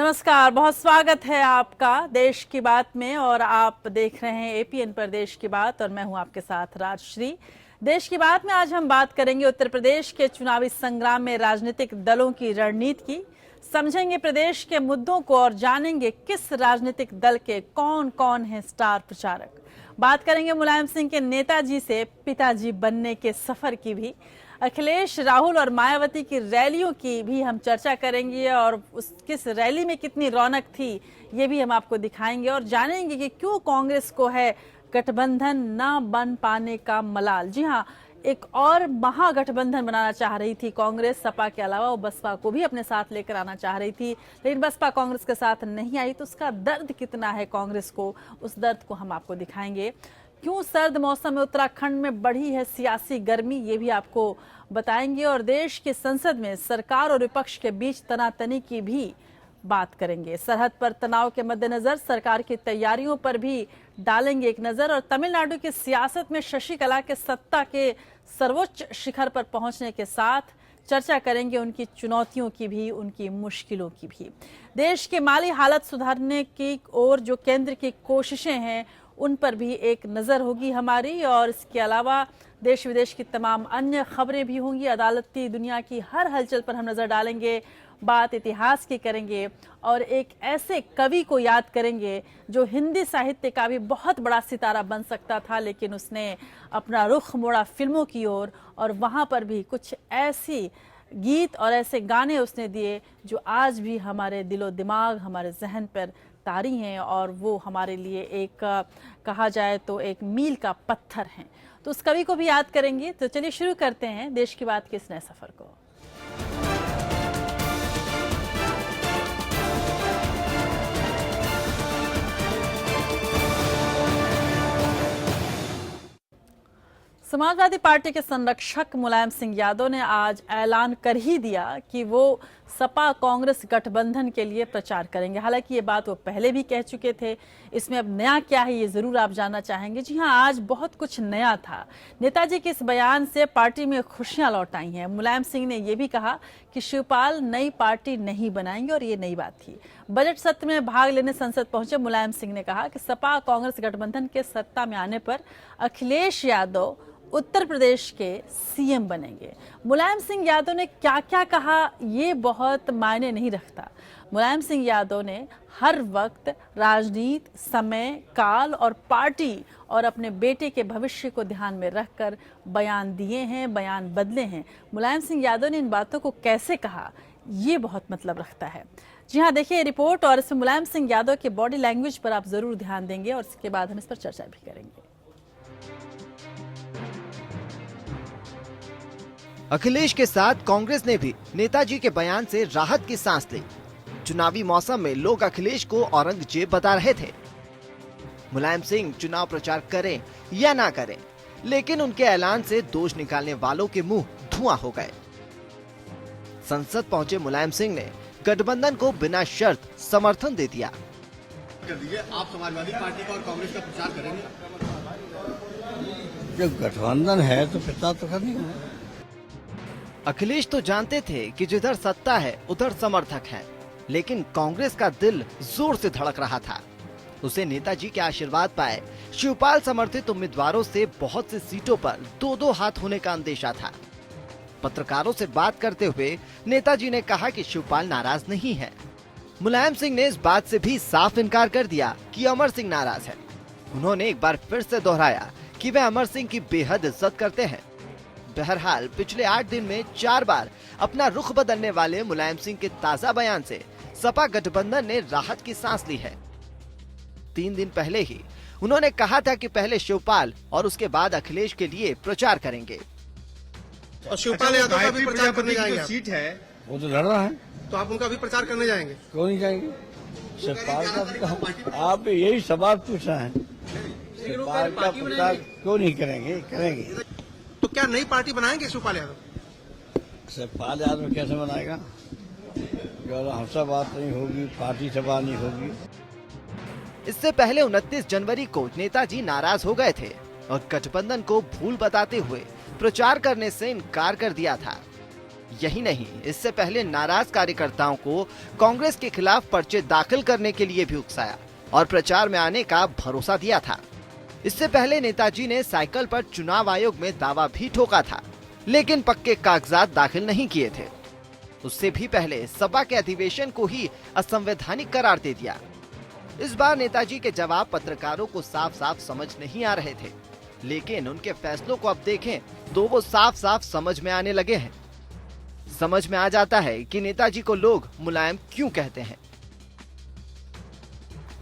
नमस्कार, बहुत स्वागत है आपका देश की बात में। और आप देख रहे हैं एपीएन पर देश की बात और मैं हूं आपके साथ राजश्री। देश की बात में आज हम बात करेंगे उत्तर प्रदेश के चुनावी संग्राम में राजनीतिक दलों की रणनीति की, समझेंगे प्रदेश के मुद्दों को और जानेंगे किस राजनीतिक दल के कौन कौन हैं स्टार प्रचारक। बात करेंगे मुलायम सिंह के नेताजी से पिताजी बनने के सफर की भी, अखिलेश, राहुल और मायावती की रैलियों की भी हम चर्चा करेंगे और किस रैली में कितनी रौनक थी ये भी हम आपको दिखाएंगे और जानेंगे कि क्यों कांग्रेस को है गठबंधन न बन पाने का मलाल। जी हाँ, एक और महागठबंधन बनाना चाह रही थी कांग्रेस, सपा के अलावा वो बसपा को भी अपने साथ लेकर आना चाह रही थी, लेकिन बसपा कांग्रेस के साथ नहीं आई। तो उसका दर्द कितना है कांग्रेस को, उस दर्द को हम आपको दिखाएंगे। क्यों सर्द मौसम में उत्तराखंड में बढ़ी है सियासी गर्मी, ये भी आपको बताएंगे। और देश की संसद में सरकार और विपक्ष के बीच तनातनी की भी बात करेंगे। सरहद पर तनाव के मद्देनजर सरकार की तैयारियों पर भी डालेंगे एक नजर। और तमिलनाडु की सियासत में शशिकला के सत्ता के सर्वोच्च शिखर पर पहुंचने के साथ चर्चा करेंगे उनकी चुनौतियों की भी, उनकी मुश्किलों की भी। देश की माली हालत सुधारने की ओर जो केंद्र की कोशिशें हैं उन पर भी एक नजर होगी हमारी। और इसके अलावा देश विदेश की तमाम अन्य खबरें भी होंगी, अदालती दुनिया की हर हलचल पर हम नजर डालेंगे, बात इतिहास की करेंगे और एक ऐसे कवि को याद करेंगे जो हिंदी साहित्य का भी बहुत बड़ा सितारा बन सकता था, लेकिन उसने अपना रुख मोड़ा फिल्मों की ओर और वहाँ पर भी कुछ ऐसी गीत और ऐसे गाने उसने दिए जो आज भी हमारे दिलो दिमाग, हमारे जहन पर तारी हैं और वो हमारे लिए एक कहा जाए तो एक मील का पत्थर हैं। तो उस कवि को भी याद करेंगे। तो चलिए शुरू करते हैं देश की बात के इस नए सफर को। समाजवादी पार्टी के संरक्षक मुलायम सिंह यादव ने आज ऐलान कर ही दिया कि वो सपा कांग्रेस गठबंधन के लिए प्रचार करेंगे। हालांकि ये बात वो पहले भी कह चुके थे, इसमें अब नया क्या है ये जरूर आप जानना चाहेंगे। जी हाँ, आज बहुत कुछ नया था। नेताजी के इस बयान से पार्टी में खुशियां लौट आई हैं। मुलायम सिंह ने यह भी कहा कि शिवपाल नई पार्टी नहीं बनाएंगे और ये नई बात थी। बजट सत्र में भाग लेने संसद पहुंचे मुलायम सिंह ने कहा कि सपा कांग्रेस गठबंधन के सत्ता में आने पर अखिलेश यादव उत्तर प्रदेश के सीएम बनेंगे। मुलायम सिंह यादव ने क्या क्या कहा ये बहुत मायने नहीं रखता। मुलायम सिंह यादव ने हर वक्त राजनीति, समय, काल और पार्टी और अपने बेटे के भविष्य को ध्यान में रखकर बयान दिए हैं, बयान बदले हैं। मुलायम सिंह यादव ने इन बातों को कैसे कहा ये बहुत मतलब रखता है। जी हाँ, देखिए रिपोर्ट और इसमें मुलायम सिंह यादव के बॉडी लैंग्वेज पर आप जरूर ध्यान देंगे और इसके बाद हम इस पर चर्चा भी करेंगे। अखिलेश के साथ कांग्रेस ने भी नेताजी के बयान से राहत की सांस ली। चुनावी मौसम में लोग अखिलेश को औरंगजेब बता रहे थे। मुलायम सिंह चुनाव प्रचार करें या ना करें, लेकिन उनके ऐलान से दोष निकालने वालों के मुंह धुआं हो गए। संसद पहुंचे मुलायम सिंह ने गठबंधन को बिना शर्त समर्थन दे दिया। आप समाजवादी पार्टी का और कांग्रेस का प्रचार करेंगे? जब गठबंधन है तो प्रचार तो करनी है। अखिलेश तो जानते थे कि जिधर सत्ता है उधर समर्थक हैं, लेकिन कांग्रेस का दिल जोर से धड़क रहा था। उसे नेताजी के आशीर्वाद पाए शिवपाल समर्थित उम्मीदवारों से बहुत सी सीटों पर दो हाथ होने का अंदेशा था। पत्रकारों से बात करते हुए नेताजी ने कहा कि शिवपाल नाराज नहीं है। मुलायम सिंह ने इस बात से भी साफ इनकार कर दिया कि अमर सिंह नाराज है। उन्होंने एक बार फिर से दोहराया कि वे अमर सिंह की बेहद इज्जत करते हैं। बहरहाल पिछले 8 दिन में 4 बार अपना रुख बदलने वाले मुलायम सिंह के ताजा बयान से सपा गठबंधन ने राहत की सांस ली है। 3 दिन पहले ही उन्होंने कहा था कि पहले शिवपाल और उसके बाद अखिलेश के लिए प्रचार करेंगे। और शिवपाल यादव का भी प्रचार करने जाएंगे? सीट है वो तो लड़ रहा है, तो आप उनका भी प्रचार करने जाएंगे? क्यों नहीं जाएंगे? शिवपाल का आप यही सवाल पूछना है, शिवपाल का प्रचार क्यों नहीं करेंगे? करेंगे। तो क्या नई पार्टी बनाएंगे शिवपाल यादव? शिवपाल यादव कैसे बनाएगा? जो हमसे बात नहीं होगी, पार्टी से बात नहीं होगी। इससे पहले 29 जनवरी को नेताजी नाराज हो गए थे और गठबंधन को भूल बताते हुए प्रचार करने से इनकार कर दिया था। यही नहीं, इससे पहले नाराज कार्यकर्ताओं को कांग्रेस के खिलाफ पर्चे दाखिल करने के लिए भी उकसाया और प्रचार में आने का भरोसा दिया था। इससे पहले नेताजी ने साइकिल पर चुनाव आयोग में दावा भी ठोका था, लेकिन पक्के कागजात दाखिल नहीं किए थे। उससे भी पहले सभा के अधिवेशन को ही असंवैधानिक करार दे दिया। इस बार नेताजी के जवाब पत्रकारों को साफ साफ समझ नहीं आ रहे थे, लेकिन उनके फैसलों को अब देखें तो वो साफ साफ समझ में आने लगे हैं। समझ में आ जाता है कि नेताजी को लोग मुलायम क्यों कहते हैं।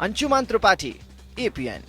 अंशुमान त्रिपाठी, एपीएन।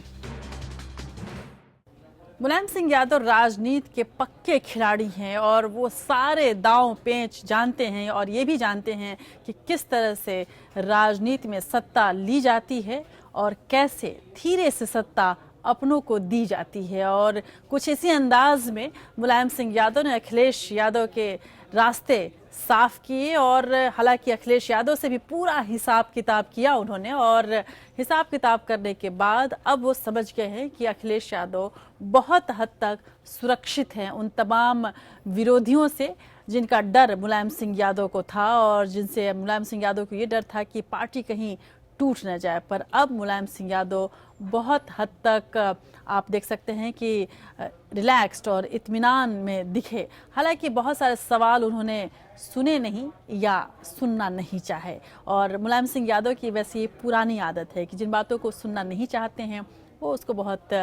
मुलायम सिंह यादव राजनीति के पक्के खिलाड़ी हैं और वो सारे दांव पेंच जानते हैं और ये भी जानते हैं कि किस तरह से राजनीति में सत्ता ली जाती है और कैसे धीरे से सत्ता अपनों को दी जाती है। और कुछ इसी अंदाज में मुलायम सिंह यादव ने अखिलेश यादव के रास्ते साफ किए और हालांकि अखिलेश यादव से भी पूरा हिसाब किताब किया उन्होंने, और हिसाब किताब करने के बाद अब वो समझ गए हैं कि अखिलेश यादव बहुत हद तक सुरक्षित हैं उन तमाम विरोधियों से जिनका डर मुलायम सिंह यादव को था और जिनसे मुलायम सिंह यादव को ये डर था कि पार्टी कहीं टूट न जाए। पर अब मुलायम सिंह यादव बहुत हद तक आप देख सकते हैं कि रिलैक्स्ड और इत्मीनान में दिखे। हालांकि बहुत सारे सवाल उन्होंने सुने नहीं या सुनना नहीं चाहे, और मुलायम सिंह यादव की वैसी पुरानी आदत है कि जिन बातों को सुनना नहीं चाहते हैं वो उसको बहुत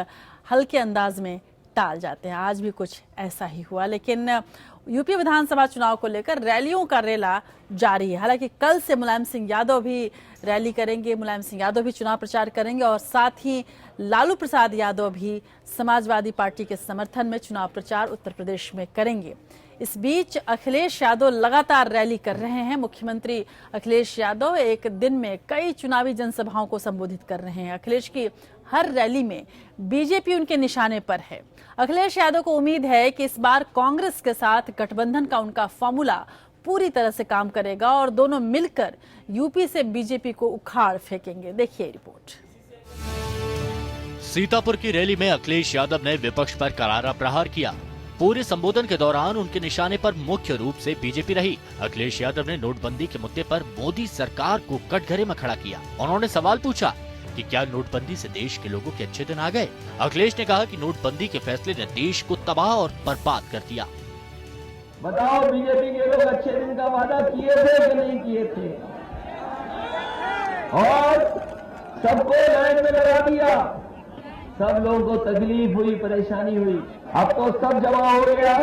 हल्के अंदाज में टाल जाते हैं। आज भी कुछ ऐसा ही हुआ, लेकिन यूपी विधानसभा चुनाव को लेकर रैलियों का रेला जारी है। हालांकि कल से मुलायम सिंह यादव भी रैली करेंगे, मुलायम सिंह यादव भी चुनाव प्रचार करेंगे और साथ ही लालू प्रसाद यादव भी समाजवादी पार्टी के समर्थन में चुनाव प्रचार उत्तर प्रदेश में करेंगे। इस बीच अखिलेश यादव लगातार रैली कर रहे हैं। मुख्यमंत्री अखिलेश यादव एक दिन में कई चुनावी जनसभाओं को संबोधित कर रहे हैं। अखिलेश की हर रैली में बीजेपी उनके निशाने पर है। अखिलेश यादव को उम्मीद है कि इस बार कांग्रेस के साथ गठबंधन का उनका फॉर्मूला पूरी तरह से काम करेगा और दोनों मिलकर यूपी से बीजेपी को उखाड़ फेंकेंगे। देखिए रिपोर्ट। सीतापुर की रैली में अखिलेश यादव ने विपक्ष पर करारा प्रहार किया। पूरे संबोधन के दौरान उनके निशाने पर मुख्य रूप से बीजेपी रही। अखिलेश यादव ने नोटबंदी के मुद्दे पर मोदी सरकार को कटघरे में खड़ा किया। उन्होंने सवाल पूछा कि क्या नोटबंदी से देश के लोगों के अच्छे दिन आ गए। अखिलेश ने कहा कि नोटबंदी के फैसले ने देश को तबाह और बर्बाद कर दिया। बताओ, बीजेपी के लोग अच्छे दिन का वादा किए थे कि नहीं किए थे? और सबको लाइन में लगा दिया, सब लोगों को तकलीफ हुई, परेशानी हुई। अब तो सब जमा हो गया।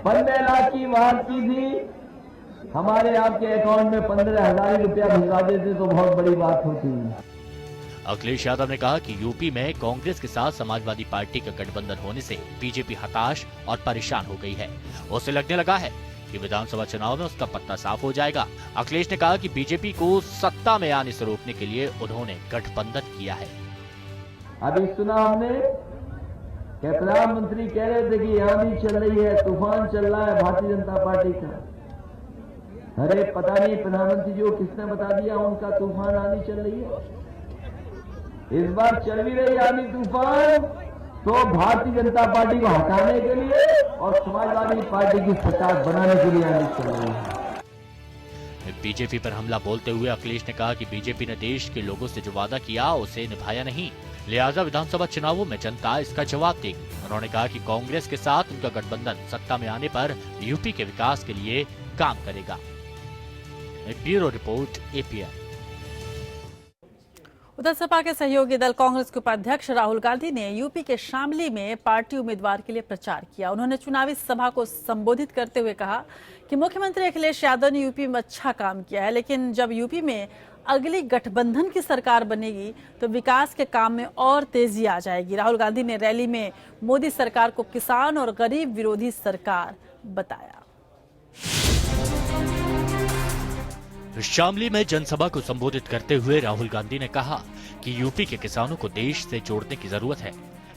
15 लाख की बात की थी, हमारे आपके अकाउंट में 15,000 रुपया भिजवा देते तो बहुत बड़ी बात होती है। अखिलेश यादव ने कहा कि यूपी में कांग्रेस के साथ समाजवादी पार्टी का गठबंधन होने से बीजेपी हताश और परेशान हो गई है। उसे लगने लगा है कि विधानसभा चुनाव में उसका पत्ता साफ हो जाएगा। अखिलेश ने कहा कि बीजेपी को सत्ता में आने से रोकने के लिए उन्होंने गठबंधन किया है। अभी सुना हमने कि प्रधानमंत्री कह रहे थे कि आंधी चल रही है, तूफान चल रहा है भारतीय जनता पार्टी का। अरे पता नहीं प्रधानमंत्री जी को किसने बता दिया उनका तूफान आंधी चल रही है। इस बार चल भी रही आंधी तूफान तो भारतीय जनता पार्टी को हटाने के लिए और समाजवादी पार्टी की सरकार बनाने के लिए आंधी चल रही है। बीजेपी पर हमला बोलते हुए अखिलेश ने कहा कि बीजेपी ने देश के लोगों से जो वादा किया उसे निभाया नहीं, लिहाजा विधानसभा चुनावों में जनता इसका जवाब देगी। उन्होंने कहा कि कांग्रेस के साथ उनका गठबंधन सत्ता में आने पर यूपी के विकास के लिए काम करेगा। Bureau report, APN. उधर सपा के सहयोगी दल कांग्रेस के उपाध्यक्ष राहुल गांधी ने यूपी के शामली में पार्टी उम्मीदवार के लिए प्रचार किया। उन्होंने चुनावी सभा को संबोधित करते हुए कहा कि मुख्यमंत्री अखिलेश यादव ने यूपी में अच्छा काम किया है, लेकिन जब यूपी में अगली गठबंधन की सरकार बनेगी तो विकास के काम में और तेजी आ जाएगी। राहुल गांधी ने रैली में मोदी सरकार को किसान और गरीब विरोधी सरकार बताया। शामली में जनसभा को संबोधित करते हुए राहुल गांधी ने कहा कि यूपी के किसानों को देश से जोड़ने की जरूरत है,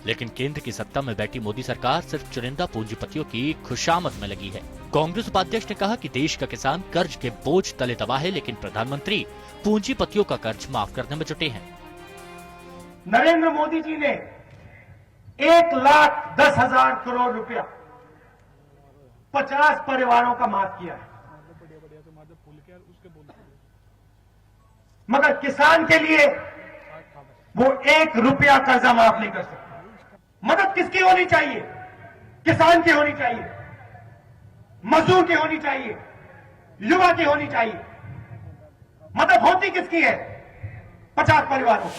लेकिन केंद्र की सत्ता में बैठी मोदी सरकार सिर्फ चुनिंदा पूंजीपतियों की खुशामद में लगी है। कांग्रेस उपाध्यक्ष ने कहा कि देश का किसान कर्ज के बोझ तले दबा है, लेकिन प्रधानमंत्री पूंजीपतियों का कर्ज माफ करने में जुटे हैं। नरेंद्र मोदी जी ने 1,10,000 करोड़ रुपया 50 परिवारों का माफ किया है, मगर किसान के लिए वो 1 रुपया कर्जा माफ नहीं कर सकता। मदद किसकी होनी चाहिए? किसान की होनी चाहिए, मजदूर की होनी चाहिए, युवा की होनी चाहिए। मदद होती किसकी है? 50 परिवारों।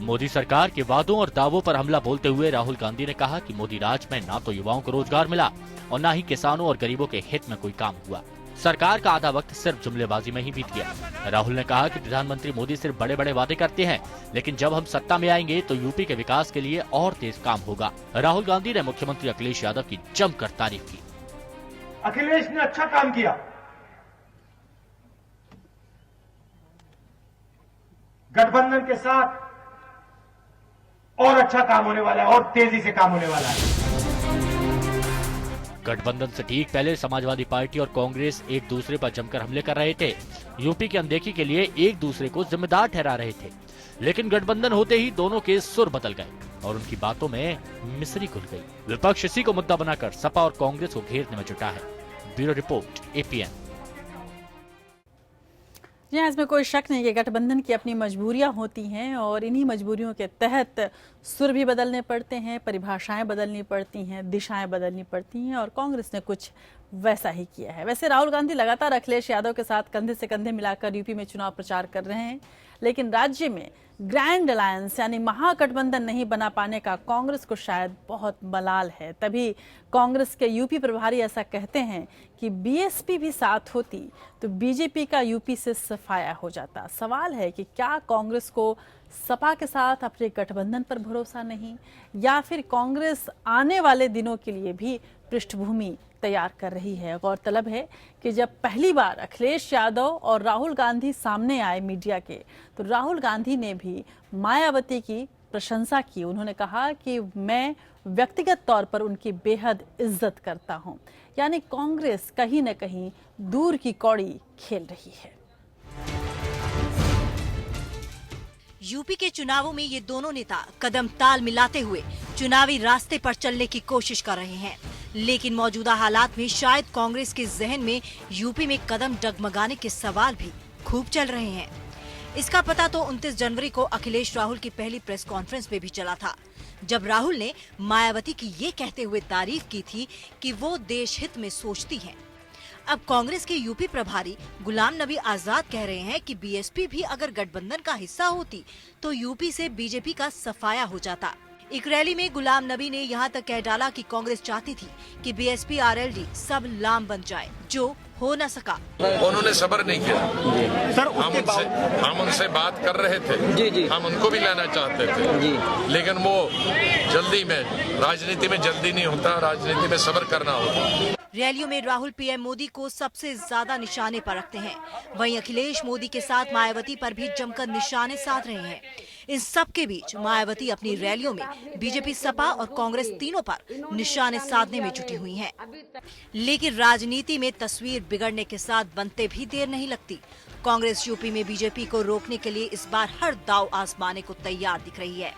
मोदी सरकार के वादों और दावों पर हमला बोलते हुए राहुल गांधी ने कहा कि मोदी राज में ना तो युवाओं को रोजगार मिला और ना ही किसानों और गरीबों के हित में कोई काम हुआ। सरकार का आधा वक्त सिर्फ जुमलेबाजी में ही बीत गया। राहुल ने कहा कि प्रधानमंत्री मोदी सिर्फ बड़े बड़े वादे करते हैं, लेकिन जब हम सत्ता में आएंगे तो यूपी के विकास के लिए और तेज काम होगा। राहुल गांधी ने मुख्यमंत्री अखिलेश यादव की जमकर तारीफ की। अखिलेश ने अच्छा काम किया, गठबंधन के साथ और अच्छा काम होने वाला है और तेजी से काम होने वाला है। गठबंधन से ठीक पहले समाजवादी पार्टी और कांग्रेस एक दूसरे पर जमकर हमले कर रहे थे। यूपी की अनदेखी के लिए एक दूसरे को जिम्मेदार ठहरा रहे थे, लेकिन गठबंधन होते ही दोनों के सुर बदल गए और उनकी बातों में मिसरी खुल गई। विपक्ष इसी को मुद्दा बनाकर सपा और कांग्रेस को घेरने में जुटा है। Bureau report, APN। जी हाँ, इसमें कोई शक नहीं कि गठबंधन की अपनी मजबूरियां होती हैं और इन्हीं मजबूरियों के तहत सुर भी बदलने पड़ते हैं, परिभाषाएं बदलनी पड़ती हैं, दिशाएं बदलनी पड़ती हैं और कांग्रेस ने कुछ वैसा ही किया है। वैसे राहुल गांधी लगातार अखिलेश यादव के साथ कंधे से कंधे मिलाकर यूपी में चुनाव प्रचार कर रहे हैं, लेकिन राज्य में ग्रैंड अलायंस यानी महागठबंधन नहीं बना पाने का कांग्रेस को शायद बहुत मलाल है। तभी कांग्रेस के यूपी प्रभारी ऐसा कहते हैं कि बीएसपी भी साथ होती तो बीजेपी का यूपी से सफाया हो जाता। सवाल है कि क्या कांग्रेस को सपा के साथ अपने गठबंधन पर भरोसा नहीं, या फिर कांग्रेस आने वाले दिनों के लिए भी पृष्ठभूमि तैयार कर रही है। गौरतलब है कि जब पहली बार अखिलेश यादव और राहुल गांधी सामने आए मीडिया के, तो राहुल गांधी ने भी मायावती की प्रशंसा की। उन्होंने कहा कि मैं व्यक्तिगत तौर पर उनकी बेहद इज्जत करता हूं। यानी कांग्रेस कहीं न कहीं दूर की कौड़ी खेल रही है। यूपी के चुनावों में ये दोनों नेता कदम ताल मिलाते हुए चुनावी रास्ते पर चलने की कोशिश कर रहे हैं, लेकिन मौजूदा हालात में शायद कांग्रेस के जहन में यूपी में कदम डगमगाने के सवाल भी खूब चल रहे हैं। इसका पता तो 29 जनवरी को अखिलेश राहुल की पहली प्रेस कॉन्फ्रेंस में भी चला था, जब राहुल ने मायावती की ये कहते हुए तारीफ की थी कि वो देश हित में सोचती हैं। अब कांग्रेस के यूपी प्रभारी गुलाम नबी आजाद कह रहे हैं कि बीएसपी भी अगर गठबंधन का हिस्सा होती तो यूपी से बीजेपी का सफाया हो जाता। एक रैली में गुलाम नबी ने यहाँ तक कह डाला कि कांग्रेस चाहती थी कि बीएसपी आरएलडी सब लाम बन जाए, जो हो न सका। उन्होंने सब्र नहीं किया सर, हम उनसे बात कर रहे थे जी। हम उनको भी लाना चाहते थे जी। लेकिन वो जल्दी में, राजनीति में जल्दी नहीं होता, राजनीति में सब्र करना होता। रैलियों में राहुल पीएम मोदी को सबसे ज्यादा निशाने पर रखते हैं, वहीं अखिलेश मोदी के साथ मायावती पर भी जमकर निशाने साध रहे हैं। इन सब के बीच मायावती अपनी रैलियों में बीजेपी, सपा और कांग्रेस तीनों पर निशाने साधने में जुटी हुई हैं। लेकिन राजनीति में तस्वीर बिगड़ने के साथ बनते भी देर नहीं लगती। कांग्रेस यूपी में बीजेपी को रोकने के लिए इस बार हर दांव आजमाने को तैयार दिख रही है।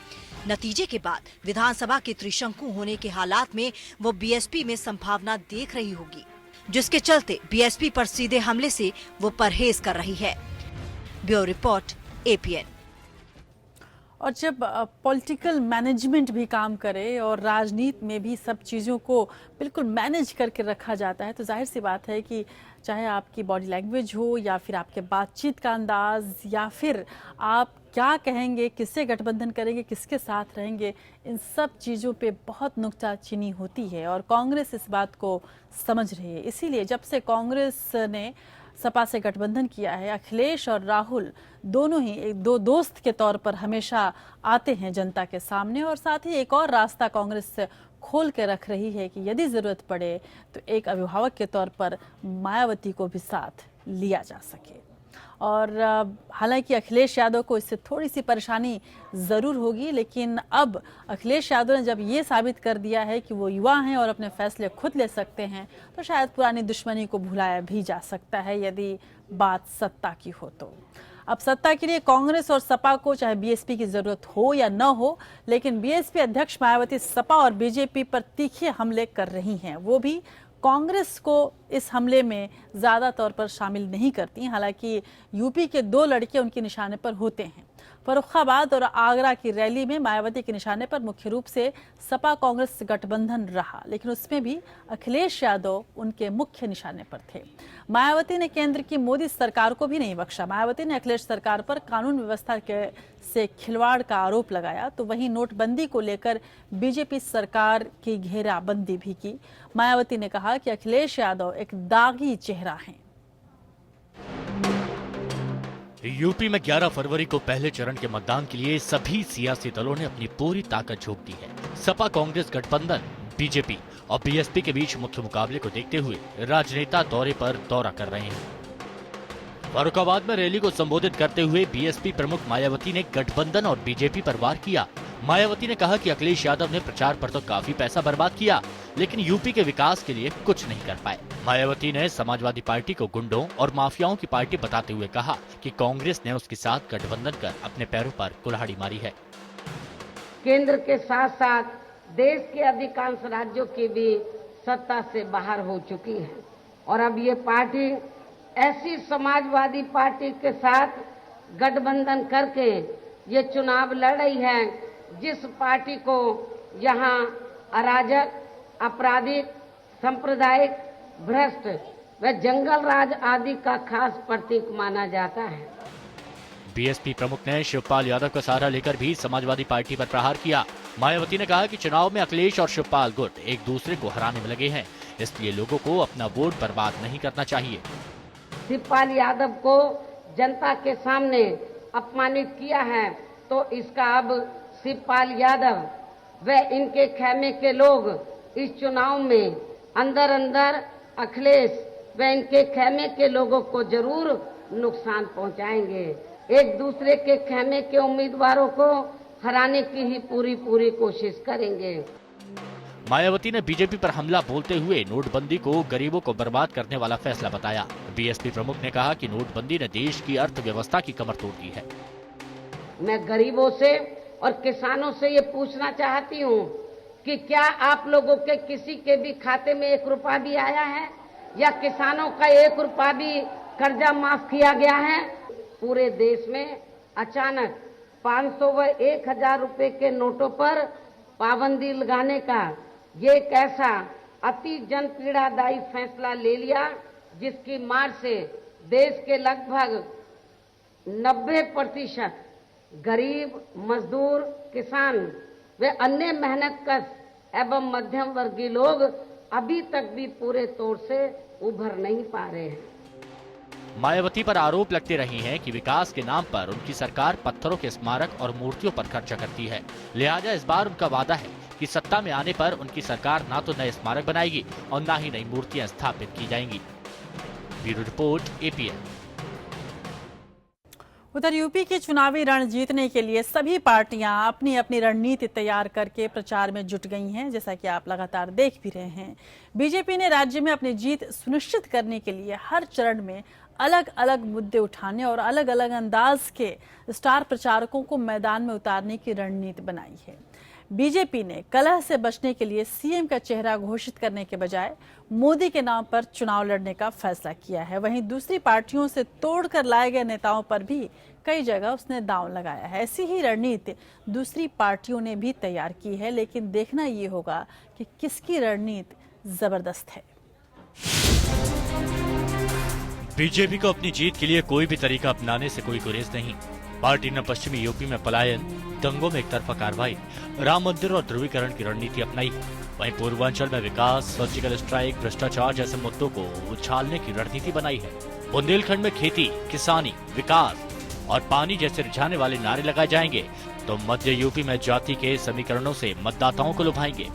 नतीजे के बाद विधानसभा के त्रिशंकु होने के हालात में वो बीएसपी में संभावना देख रही होगी, जिसके चलते बीएसपी पर सीधे हमले से वो परहेज कर रही है। Bureau report, APN। और जब पॉलिटिकल मैनेजमेंट भी काम करे और राजनीति में भी सब चीज़ों को बिल्कुल मैनेज करके रखा जाता है, तो जाहिर सी बात है कि चाहे आपकी बॉडी लैंग्वेज हो या फिर आपके बातचीत का अंदाज या फिर आप क्या कहेंगे, किससे गठबंधन करेंगे, किसके साथ रहेंगे, इन सब चीज़ों पे बहुत नुक्ताचीनी होती है और कांग्रेस इस बात को समझ रही है। इसीलिए जब से कांग्रेस ने सपा से गठबंधन किया है, अखिलेश और राहुल दोनों ही एक दो दोस्त के तौर पर हमेशा आते हैं जनता के सामने, और साथ ही एक और रास्ता कांग्रेस खोल के रख रही है कि यदि ज़रूरत पड़े तो एक अभिभावक के तौर पर मायावती को भी साथ लिया जा सके। और हालांकि अखिलेश यादव को इससे थोड़ी सी परेशानी ज़रूर होगी, लेकिन अब अखिलेश यादव ने जब ये साबित कर दिया है कि वो युवा हैं और अपने फैसले खुद ले सकते हैं, तो शायद पुरानी दुश्मनी को भुलाया भी जा सकता है यदि बात सत्ता की हो तो। अब सत्ता के लिए कांग्रेस और सपा को चाहे बीएसपी की जरूरत हो या न हो, लेकिन बीएसपी अध्यक्ष मायावती सपा और बीजेपी पर तीखे हमले कर रही हैं। वो भी कांग्रेस को इस हमले में ज्यादा तौर पर शामिल नहीं करती। हालांकि यूपी के 2 लड़के उनके निशाने पर होते हैं। फर्रुखाबाद और आगरा की रैली में मायावती के निशाने पर मुख्य रूप से सपा कांग्रेस गठबंधन रहा, लेकिन उसमें भी अखिलेश यादव उनके मुख्य निशाने पर थे। मायावती ने केंद्र की मोदी सरकार को भी नहीं बख्शा। मायावती ने अखिलेश सरकार पर कानून व्यवस्था से खिलवाड़ का आरोप लगाया, तो वहीं नोटबंदी को लेकर बीजेपी सरकार की घेराबंदी भी की। मायावती ने कहा कि अखिलेश यादव एक दागी चेहरा हैं। यूपी में 11 फरवरी को पहले चरण के मतदान के लिए सभी सियासी दलों ने अपनी पूरी ताकत झोंक दी है। सपा कांग्रेस गठबंधन बीजेपी और बीएसपी के बीच मुख्य मुकाबले को देखते हुए राजनेता दौरे पर दौरा कर रहे हैं। फर्रुखाबाद में रैली को संबोधित करते हुए बीएसपी प्रमुख मायावती ने गठबंधन और बीजेपी पर वार किया। मायावती ने कहा कि अखिलेश यादव ने प्रचार पर तो काफी पैसा बर्बाद किया, लेकिन यूपी के विकास के लिए कुछ नहीं कर पाए। मायावती ने समाजवादी पार्टी को गुंडों और माफियाओं की पार्टी बताते हुए कहा कि कांग्रेस ने उसके साथ गठबंधन कर अपने पैरों पर कुल्हाड़ी मारी है। केंद्र के साथ साथ देश के अधिकांश राज्यों की भी सत्ता से बाहर हो चुकी है और अब ये पार्टी ऐसी समाजवादी पार्टी के साथ गठबंधन करके ये चुनाव लड़ रही है जिस पार्टी को यहाँ अराजक, आपराधिक, सांप्रदायिक, भ्रष्ट व जंगल राज आदि का खास प्रतीक माना जाता है। बीएसपी प्रमुख ने शिवपाल यादव का सहारा लेकर भी समाजवादी पार्टी पर प्रहार किया। मायावती ने कहा कि चुनाव में अखिलेश और शिवपाल गुट एक दूसरे को हराने में लगे हैं, इसलिए लोगों को अपना वोट बर्बाद नहीं करना चाहिए। शिवपाल यादव को जनता के सामने अपमानित किया है, तो इसका अब शिवपाल यादव व इनके खेमे के लोग इस चुनाव में अंदर अंदर अखिलेश व इनके खेमे के लोगों को जरूर नुकसान पहुंचाएंगे। एक दूसरे के खेमे के उम्मीदवारों को हराने की ही पूरी कोशिश करेंगे। मायावती ने बीजेपी पर हमला बोलते हुए नोटबंदी को गरीबों को बर्बाद करने वाला फैसला बताया। बीएसपी प्रमुख ने कहा कि नोटबंदी ने देश की अर्थव्यवस्था की कमर तोड़ दी है। मैं गरीबों से और किसानों से ये पूछना चाहती हूँ कि क्या आप लोगों के किसी के भी खाते में 1 रुपया भी आया है या किसानों का 1 रुपया भी कर्जा माफ किया गया है? पूरे देश में अचानक 500 व 1000 रुपए के नोटों पर पाबंदी लगाने का ये एक ऐसा अति जनपीड़ादायी फैसला ले लिया जिसकी मार से देश के लगभग 90% गरीब, मजदूर, किसान व अन्य मेहनतकश एवं मध्यम वर्गीय लोग अभी तक भी पूरे तौर से उभर नहीं पा रहे हैं। मायावती पर आरोप लगते रहे हैं कि विकास के नाम पर उनकी सरकार पत्थरों के स्मारक और मूर्तियों पर खर्चा करती है। लिहाजा इस बार उनका वादा है कि सत्ता में आने पर उनकी सरकार ना तो नए स्मारक बनाएगी और ना ही नई मूर्तियां स्थापित की जाएंगी। Bureau report, APN. उधर यूपी के चुनावी रण जीतने के लिए सभी पार्टियां अपनी अपनी रणनीति तैयार करके प्रचार में जुट गई हैं, जैसा कि आप लगातार देख भी रहे हैं। बीजेपी ने राज्य में अपनी जीत सुनिश्चित करने के लिए हर चरण में अलग अलग मुद्दे उठाने और अलग अलग अंदाज के स्टार प्रचारकों को मैदान में उतारने की रणनीति बनाई है। बीजेपी ने कलह से बचने के लिए सीएम का चेहरा घोषित करने के बजाय मोदी के नाम पर चुनाव लड़ने का फैसला किया है। वहीं दूसरी पार्टियों से तोड़कर लाए गए नेताओं पर भी कई जगह उसने दांव लगाया है। ऐसी ही रणनीति दूसरी पार्टियों ने भी तैयार की है, लेकिन देखना ये होगा कि किसकी रणनीति जबरदस्त है। बीजेपी को अपनी जीत के लिए कोई भी तरीका अपनाने से कोई गुरेज नहीं। पार्टी ने पश्चिमी यूपी में पलायन, दंगों में एक तरफा कार्रवाई, राम मंदिर और ध्रुवीकरण की रणनीति अपनाई। वहीं पूर्वांचल में विकास, सर्जिकल स्ट्राइक, भ्रष्टाचार जैसे मुद्दों को उछालने की रणनीति बनाई है। बुंदेलखंड में खेती, किसानी, विकास और पानी जैसे रिझाने वाले नारे लगाए जाएंगे तो मध्य यूपी में जाति के समीकरणों से मतदाताओं को लुभाएंगे।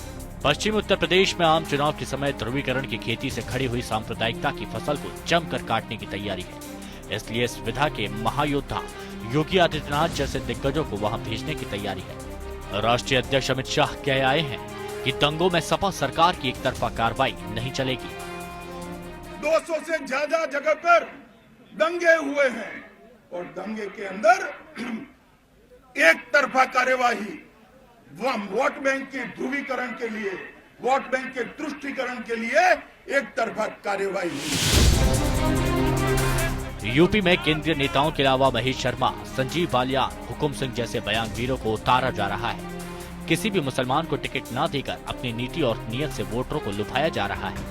पश्चिमी उत्तर प्रदेश में आम चुनाव के समय ध्रुवीकरण की खेती से खड़ी हुई सांप्रदायिकता की फसल को जमकर काटने की तैयारी है। इसलिए इस विधा के महायोद्धा योगी आदित्यनाथ जैसे दिग्गजों को वहां भेजने की तैयारी है। राष्ट्रीय अध्यक्ष अमित शाह कह आए हैं कि दंगों में सपा सरकार की एक तरफा कार्रवाई नहीं चलेगी। 200 से ज्यादा जगह पर दंगे हुए हैं और दंगे के अंदर एक तरफा कार्यवाही, वोट बैंक के ध्रुवीकरण के लिए, वोट बैंक के तुष्टीकरण के लिए एक तरफा कार्यवाही हुई। यूपी में केंद्रीय नेताओं के अलावा महेश शर्मा, संजीव बालियान, हुकुम सिंह जैसे बयानवीरों को उतारा जा रहा है। किसी भी मुसलमान को टिकट न देकर अपनी नीति और नियत से वोटरों को लुभाया जा रहा है।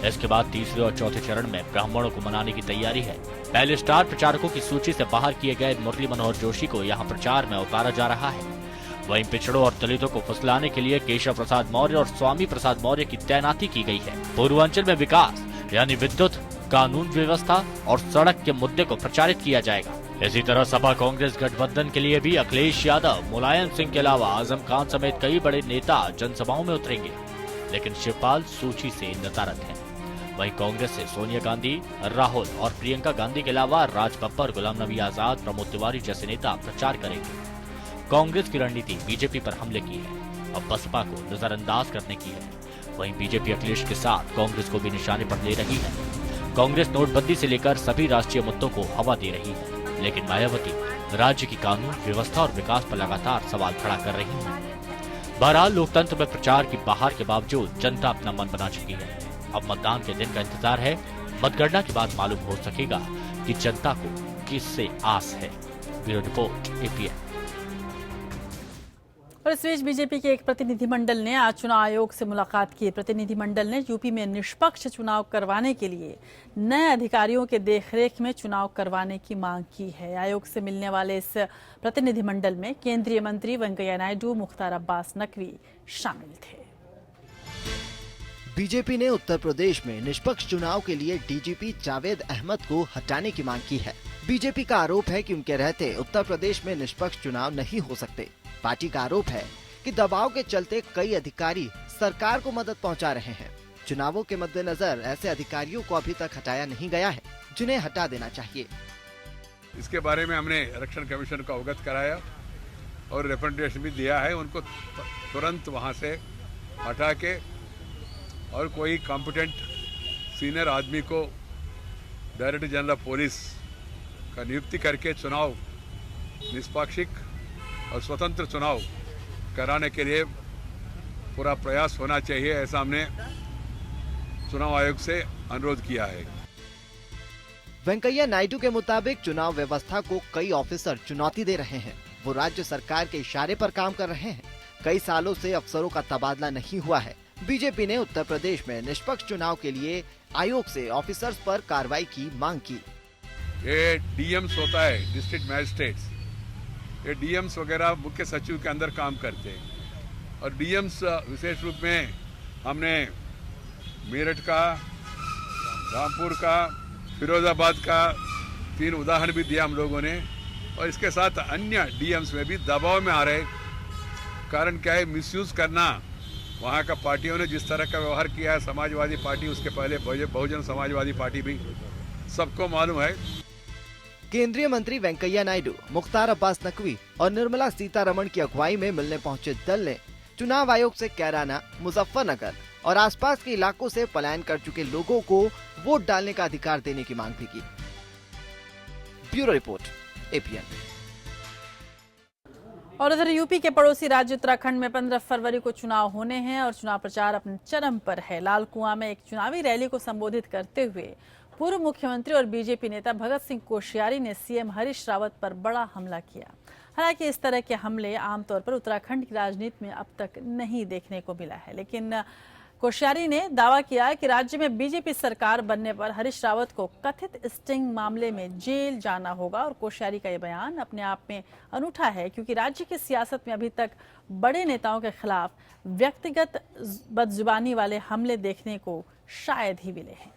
इसके बाद तीसरे और चौथे चरण में ब्राह्मणों को मनाने की तैयारी है। पहले स्टार प्रचारकों की सूची से बाहर किए गए मुरली मनोहर जोशी को यहाँ प्रचार में उतारा जा रहा है। वहीं पिछड़ों और दलितों को फुसलाने के लिए केशव प्रसाद मौर्य और स्वामी प्रसाद मौर्य की तैनाती की गई है। पूर्वांचल में विकास यानी विद्युत, कानून व्यवस्था और सड़क के मुद्दे को प्रचारित किया जाएगा। इसी तरह सपा कांग्रेस गठबंधन के लिए भी अखिलेश यादव, मुलायम सिंह के अलावा आजम खान समेत कई बड़े नेता जनसभाओं में उतरेंगे, लेकिन शिवपाल सूची से नदारद हैं। वहीं कांग्रेस से सोनिया गांधी, राहुल और प्रियंका गांधी के अलावा राज बब्बर, गुलाम नबी आजाद, प्रमोद तिवारी जैसे नेता प्रचार करेंगे। कांग्रेस की रणनीति बीजेपी पर हमले की है, अब बसपा को नजरअंदाज करने की है। वहीं बीजेपी अखिलेश के साथ कांग्रेस को भी निशाने पर ले रही है। कांग्रेस नोटबंदी से लेकर सभी राष्ट्रीय मुद्दों को हवा दे रही है, लेकिन मायावती राज्य की कानून व्यवस्था और विकास पर लगातार सवाल खड़ा कर रही है। बहरहाल लोकतंत्र में प्रचार की बहार के बावजूद जनता अपना मन बना चुकी है। अब मतदान के दिन का इंतजार है। मतगणना के बाद मालूम हो सकेगा कि जनता को किससे आस है। Bureau report, APN. और इस बीच बीजेपी के एक प्रतिनिधिमंडल ने आज चुनाव आयोग से मुलाकात की। प्रतिनिधिमंडल ने यूपी में निष्पक्ष चुनाव करवाने के लिए नए अधिकारियों के देखरेख में चुनाव करवाने की मांग की है। आयोग से मिलने वाले इस प्रतिनिधिमंडल में केंद्रीय मंत्री वेंकैया नायडू, मुख्तार अब्बास नकवी शामिल थे। बीजेपी ने उत्तर प्रदेश में निष्पक्ष चुनाव के लिए डीजीपी जावेद अहमद को हटाने की मांग की है। बीजेपी का आरोप है कि उनके रहते उत्तर प्रदेश में निष्पक्ष चुनाव नहीं हो सकते। पार्टी का आरोप है कि दबाव के चलते कई अधिकारी सरकार को मदद पहुंचा रहे हैं। चुनावों के मद्देनजर ऐसे अधिकारियों को अभी तक हटाया नहीं गया है, जिन्हें हटा देना चाहिए। इसके बारे में हमने इलेक्शन कमीशन को अवगत कराया और रिप्रेजेंटेशन भी दिया है। उनको तुरंत वहां से हटा के और कोई कॉम्पिटेंट सीनियर आदमी को डायरेक्टर जनरल ऑफ पुलिस का नियुक्ति करके चुनाव निष्पक्ष और स्वतंत्र चुनाव कराने के लिए पूरा प्रयास होना चाहिए, ऐसा हमने चुनाव आयोग से अनुरोध किया है। वेंकैया नायडू के मुताबिक चुनाव व्यवस्था को कई ऑफिसर चुनौती दे रहे हैं। वो राज्य सरकार के इशारे पर काम कर रहे हैं। कई सालों से अफसरों का तबादला नहीं हुआ है। बीजेपी ने उत्तर प्रदेश में निष्पक्ष चुनाव के लिए आयोग से ऑफिसर्स पर कार्रवाई की मांग की। ये डीएम्स होता है, डिस्ट्रिक्ट मैजिस्ट्रेट्स, ये डीएम्स वगैरह मुख्य सचिव के अंदर काम करते हैं। और डीएम्स विशेष रूप में हमने मेरठ का, रामपुर का, फिरोजाबाद का 3 उदाहरण भी दिया हम लोगों ने। और इसके साथ अन्य डीएम्स में भी दबाव में आ रहे। कारण क्या है, मिसयूज करना। वहाँ का पार्टियों ने जिस तरह का व्यवहार किया है, समाजवादी पार्टी, उसके पहले बहुजन समाजवादी पार्टी भी, सबको मालूम है। केंद्रीय मंत्री वेंकैया नायडू, मुख्तार अब्बास नकवी और निर्मला सीतारमण की अगुवाई में मिलने पहुंचे दल ने चुनाव आयोग से कैराना, मुजफ्फरनगर और आसपास के इलाकों से पलायन कर चुके लोगों को वोट डालने का अधिकार देने की मांग भी की। Bureau report, APN. और उधर यूपी के पड़ोसी राज्य उत्तराखंड में 15 फरवरी को चुनाव होने हैं और चुनाव प्रचार अपने चरम पर है। लाल कुआं में एक चुनावी रैली को संबोधित करते हुए पूर्व मुख्यमंत्री और बीजेपी नेता भगत सिंह कोश्यारी ने सीएम हरीश रावत पर बड़ा हमला किया। हालांकि इस तरह के हमले आमतौर पर उत्तराखंड की राजनीति में अब तक नहीं देखने को मिला है, लेकिन कोश्यारी ने दावा किया कि राज्य में बीजेपी सरकार बनने पर हरीश रावत को कथित स्टिंग मामले में जेल जाना होगा। और कोश्यारी का यह बयान अपने आप में अनूठा है, क्योंकि राज्य की सियासत में अभी तक बड़े नेताओं के खिलाफ व्यक्तिगत बदजुबानी वाले हमले देखने को शायद ही मिले हैं।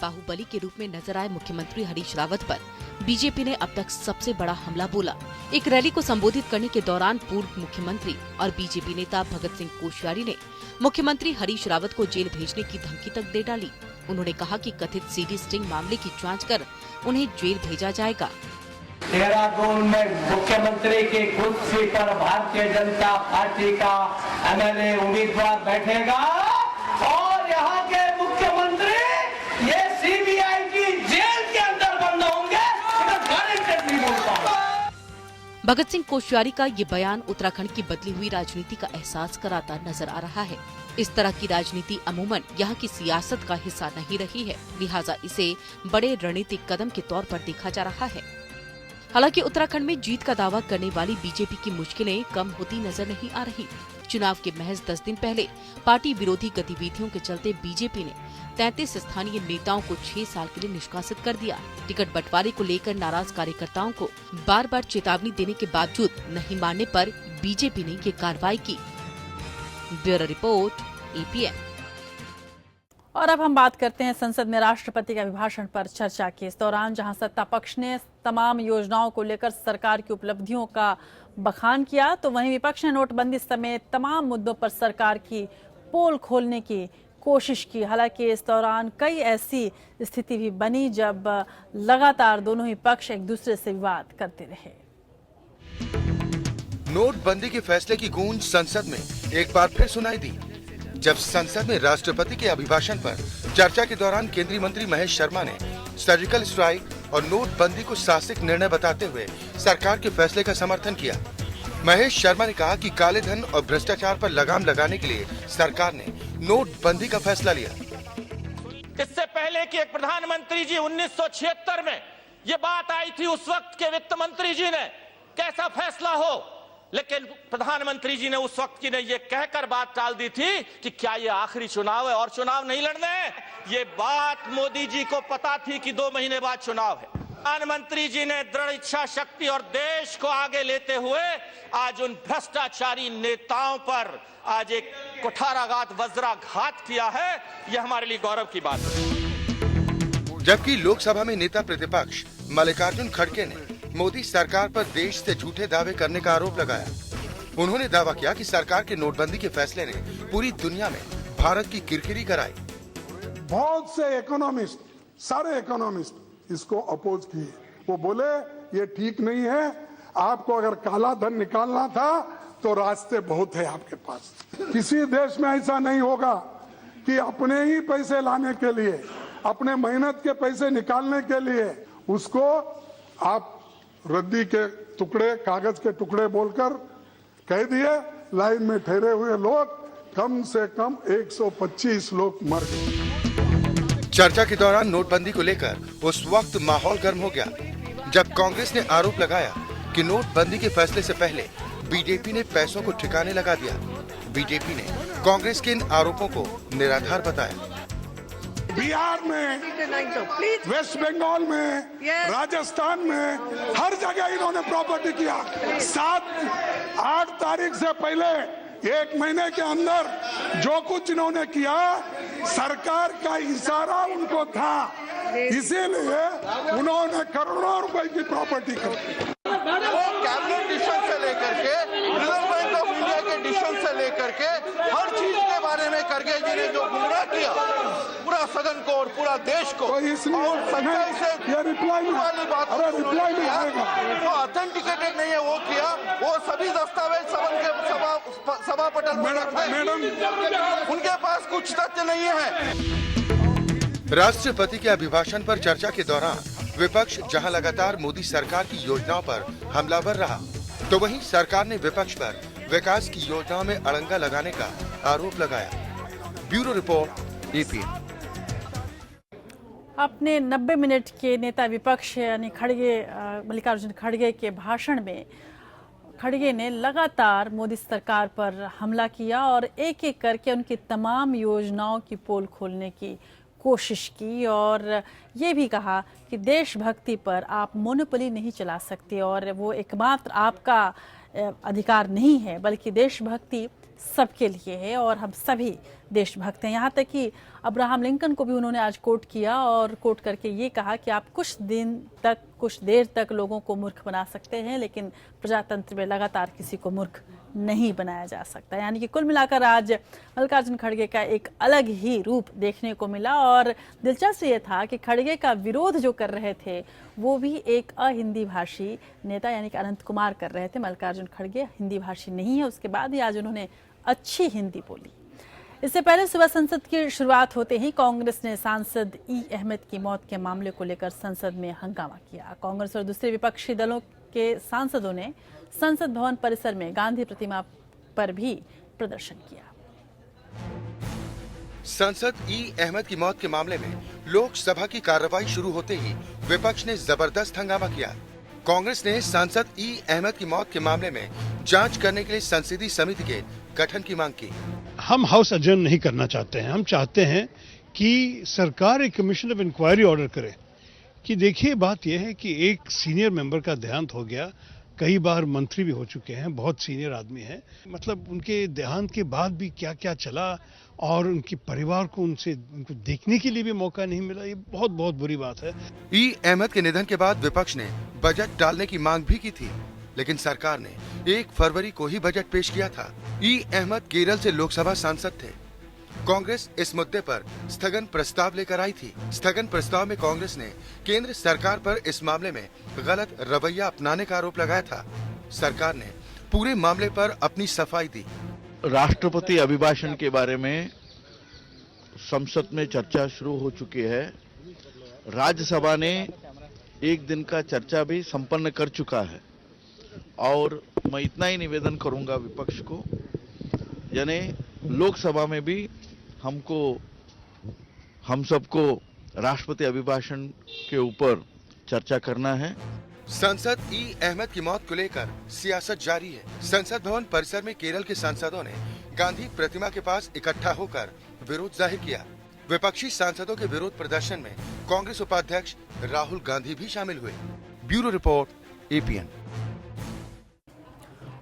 बाहुबली के रूप में नजर आए मुख्यमंत्री हरीश रावत पर बीजेपी ने अब तक सबसे बड़ा हमला बोला। एक रैली को संबोधित करने के दौरान पूर्व मुख्यमंत्री और बीजेपी नेता भगत सिंह कोश्यारी ने मुख्यमंत्री हरीश रावत को जेल भेजने की धमकी तक दे डाली। उन्होंने कहा कि कथित सीडी स्टिंग मामले की जांच कर उन्हें जेल भेजा जाएगा। देहरादून में मुख्यमंत्री की कुर्सी पर भारतीय जनता पार्टी का एमएलए उम्मीदवार बैठेगा और यहाँ के मुख्यमंत्री ये सीबीआई की जेल के अंदर बंद होंगे। भगत सिंह कोश्यारी का ये बयान उत्तराखंड की बदली हुई राजनीति का एहसास कराता नजर आ रहा है। इस तरह की राजनीति अमूमन यहाँ की सियासत का हिस्सा नहीं रही है, लिहाजा इसे बड़े रणनीतिक कदम के तौर पर देखा जा रहा है। हालांकि उत्तराखंड में जीत का दावा करने वाली बीजेपी की मुश्किलें कम होती नजर नहीं आ रही। चुनाव के महज 10 दिन पहले पार्टी विरोधी गतिविधियों के चलते बीजेपी ने 33 स्थानीय नेताओं को 6 साल के लिए निष्कासित कर दिया। टिकट बंटवारे को लेकर नाराज कार्यकर्ताओं को बार बार चेतावनी देने के बावजूद नहीं मानने पर बीजेपी ने ये कार्रवाई की। Bureau report, APN. और अब हम बात करते हैं संसद में राष्ट्रपति के अभिभाषण पर चर्चा की। इस दौरान जहां सत्ता पक्ष ने तमाम योजनाओं को लेकर सरकार की उपलब्धियों का बखान किया, तो वहीं विपक्ष ने नोटबंदी समेत तमाम मुद्दों पर सरकार की पोल खोलने की कोशिश की। हालांकि इस दौरान कई ऐसी स्थिति भी बनी जब लगातार दोनों ही पक्ष एक दूसरे से विवाद करते रहे। नोटबंदी के फैसले की गूंज संसद में एक बार फिर सुनाई दी, जब संसद में राष्ट्रपति के अभिभाषण पर चर्चा के दौरान केंद्रीय मंत्री महेश शर्मा ने सर्जिकल स्ट्राइक और नोटबंदी को साहसिक निर्णय बताते हुए सरकार के फैसले का समर्थन किया। महेश शर्मा ने कहा कि काले धन और भ्रष्टाचार पर लगाम लगाने के लिए सरकार ने नोटबंदी का फैसला लिया। इससे पहले कि एक प्रधानमंत्री जी 1976 में ये बात आई थी, उस वक्त के वित्त मंत्री जी ने कैसा फैसला हो, लेकिन प्रधानमंत्री जी ने उस वक्त की ने ये कहकर बात टाल दी थी कि क्या ये आखिरी चुनाव है और चुनाव नहीं लड़ने हैं। ये बात मोदी जी को पता थी कि 2 महीने बाद चुनाव है। प्रधानमंत्री जी ने दृढ़ इच्छा शक्ति और देश को आगे लेते हुए आज उन भ्रष्टाचारी नेताओं पर आज एक कुठाराघात वज्राघात किया है। यह हमारे लिए गौरव की बात है। जबकि लोकसभा में नेता प्रतिपक्ष मल्लिकार्जुन खड़गे ने मोदी सरकार पर देश से झूठे दावे करने का आरोप लगाया। उन्होंने दावा किया कि सरकार के नोटबंदी के फैसले ने पूरी दुनिया में भारत की किरकिरी कराई। बहुत से इकोनॉमिस्ट, सारे इकोनॉमिस्ट इसको अपोज किए। वो बोले ये ठीक नहीं है, आपको अगर काला धन निकालना था तो रास्ते बहुत है आपके पास। किसी देश में ऐसा नहीं होगा कि अपने ही पैसे लाने के लिए, अपने मेहनत के पैसे निकालने के लिए उसको आप रद्दी के टुकड़े, कागज के टुकड़े बोलकर कह दिए। लाइन में ठहरे हुए लोग कम से कम 125 लोग मर गए। चर्चा के दौरान नोटबंदी को लेकर उस वक्त माहौल गर्म हो गया, जब कांग्रेस ने आरोप लगाया कि नोटबंदी के फैसले से पहले बीजेपी ने पैसों को ठिकाने लगा दिया। बीजेपी ने कांग्रेस के इन आरोपों को निराधार बताया। बिहार में, वेस्ट बंगाल में, राजस्थान में, हर जगह इन्होंने प्रॉपर्टी किया। 7-8 तारीख से पहले 1 महीने के अंदर जो कुछ इन्होंने किया, सरकार का इशारा उनको था, इसीलिए उन्होंने करोड़ों रुपए की प्रॉपर्टी कर दी। वो कैबिनेट डिसीजन से लेकर के, रिजर्व बैंक ऑफ इंडिया के डिसीजन से लेकर के हर चीज के बारे में खड़गे जी ने जो गुमराह किया पूरा सदन को और पूरा देश को, तो इसलिए और सच्चाई से रिप्लाई वाली बात जो ऑथेंटिकेटेड नहीं है वो किया। वो सभी दस्तावेज सदन के सभा पटल में उनके पास कुछ तथ्य नहीं है। राष्ट्रपति के अभिभाषण पर चर्चा के दौरान विपक्ष जहां लगातार मोदी सरकार की योजनाओं पर हमलावर रहा, तो वहीं सरकार ने विपक्ष पर विकास की योजनाओं में अड़ंगा लगाने का आरोप लगाया। Bureau report, APN. अपने 90 मिनट के नेता विपक्ष यानी खड़गे, मल्लिकार्जुन खड़गे के भाषण में खड़गे ने लगातार मोदी सरकार पर हमला किया और एक एक करके उनकी तमाम योजनाओं की पोल खोलने की कोशिश की और ये भी कहा कि देशभक्ति पर आप मोनोपोली नहीं चला सकते और वो एकमात्र आपका अधिकार नहीं है, बल्कि देशभक्ति सबके लिए है और हम सभी देशभक्त हैं। यहाँ तक कि अब्राहम लिंकन को भी उन्होंने आज कोट किया और कोट करके ये कहा कि आप कुछ देर तक लोगों को मूर्ख बना सकते हैं, लेकिन प्रजातंत्र में लगातार किसी को मूर्ख नहीं बनाया जा सकता। यानी कि कुल मिलाकर आज मल्लिकार्जुन खड़गे का एक अलग ही रूप देखने को मिला और दिलचस्प ये था कि खड़गे का विरोध जो कर रहे थे वो भी एक अहिंदी भाषी नेता यानी कि अनंत कुमार कर रहे थे। मल्लिकार्जुन खड़गे हिंदी भाषी नहीं है, उसके बाद ही आज उन्होंने अच्छी हिंदी बोली। इससे पहले सुबह संसद की शुरुआत होते ही कांग्रेस ने सांसद ई अहमद की मौत के मामले को लेकर संसद में हंगामा किया। कांग्रेस और दूसरे विपक्षी दलों के सांसदों ने संसद भवन परिसर में गांधी प्रतिमा पर भी प्रदर्शन किया। सांसद ई अहमद की मौत के मामले में लोकसभा की कार्रवाई शुरू होते ही विपक्ष ने जबरदस्त हंगामा किया। कांग्रेस ने सांसद ई अहमद की मौत के मामले में जांच करने के लिए संसदीय समिति के गठन की मांग की। हम हाउस अजर्न नहीं करना चाहते हैं, हम चाहते हैं कि सरकार एक कमीशन ऑफ इंक्वायरी ऑर्डर करे कि देखिए बात यह है कि एक सीनियर मेंबर का देहांत हो गया, कई बार मंत्री भी हो चुके हैं, बहुत सीनियर आदमी हैं, मतलब उनके देहांत के बाद भी क्या क्या चला और उनके परिवार को उनको देखने के लिए भी मौका नहीं मिला, ये बहुत बहुत बुरी बात है। ई अहमद के निधन के बाद विपक्ष ने बजट डालने की मांग भी की थी, लेकिन सरकार ने 1 फरवरी को ही बजट पेश किया था। ई अहमद केरल से लोकसभा सांसद थे। कांग्रेस इस मुद्दे पर स्थगन प्रस्ताव लेकर आई थी। स्थगन प्रस्ताव में कांग्रेस ने केंद्र सरकार पर इस मामले में गलत रवैया अपनाने का आरोप लगाया था। सरकार ने पूरे मामले पर अपनी सफाई दी। राष्ट्रपति अभिभाषण के बारे में संसद में चर्चा शुरू हो चुकी है। राज्यसभा ने 1 दिन का चर्चा भी संपन्न कर चुका है और मैं इतना ही निवेदन करूंगा विपक्ष को, यानी लोकसभा में भी हम सबको राष्ट्रपति अभिभाषण के ऊपर चर्चा करना है। संसद ई अहमद की मौत को लेकर सियासत जारी है। संसद भवन परिसर में केरल के सांसदों ने गांधी प्रतिमा के पास इकट्ठा होकर विरोध जाहिर किया। विपक्षी सांसदों के विरोध प्रदर्शन में कांग्रेस उपाध्यक्ष राहुल गांधी भी शामिल हुए। Bureau report, APN।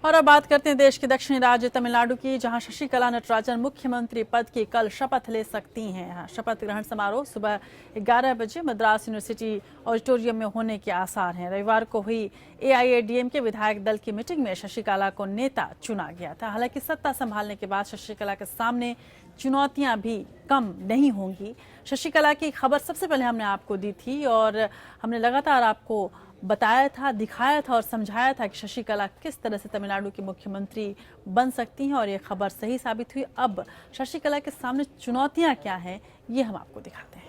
और अब बात करते हैं देश के दक्षिणी राज्य तमिलनाडु की, जहां शशिकला नटराजन मुख्यमंत्री पद की कल शपथ ले सकती हैं। शपथ ग्रहण समारोह सुबह 11 बजे मद्रास यूनिवर्सिटी ऑडिटोरियम में होने के आसार हैं। रविवार को हुई AIADMK विधायक दल की मीटिंग में शशिकला को नेता चुना गया था। हालांकि सत्ता संभालने के बाद शशिकला के सामने चुनौतियां भी कम नहीं होंगी। शशिकला की खबर सबसे पहले हमने आपको दी थी और हमने लगातार आपको बताया था, दिखाया था और समझाया था कि शशिकला किस तरह से तमिलनाडु की मुख्यमंत्री बन सकती हैं और ये खबर सही साबित हुई। अब शशिकला के सामने चुनौतियां क्या हैं, ये हम आपको दिखाते हैं।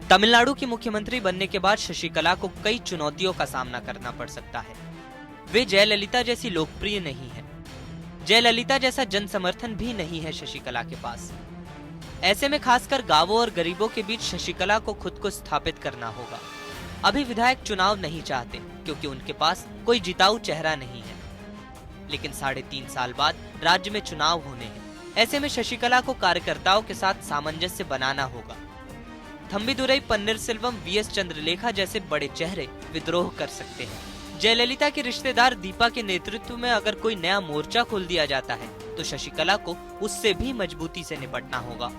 तमिलनाडु की मुख्यमंत्री बनने के बाद शशिकला को कई चुनौतियों का सामना करना पड़ सकता है। वे जयललिता जैसी लोकप्रिय नहीं है, जयललिता जैसा जन समर्थन भी नहीं है शशिकला के पास। ऐसे में खासकर गांवों और गरीबों के बीच शशिकला को खुद को स्थापित करना होगा। अभी विधायक चुनाव नहीं चाहते क्योंकि उनके पास कोई जिताऊ चेहरा नहीं है, लेकिन 3.5 साल बाद राज्य में चुनाव होने हैं। ऐसे में शशिकला को कार्यकर्ताओं के साथ सामंजस्य बनाना होगा। थम्बीदुरई पन्नीरसेल्वम, VS चंद्रलेखा जैसे बड़े चेहरे विद्रोह कर सकते हैं। जयललिता के रिश्तेदार दीपा के नेतृत्व में अगर कोई नया मोर्चा खोल दिया जाता है तो शशिकला को उससे भी मजबूती से निपटना होगा।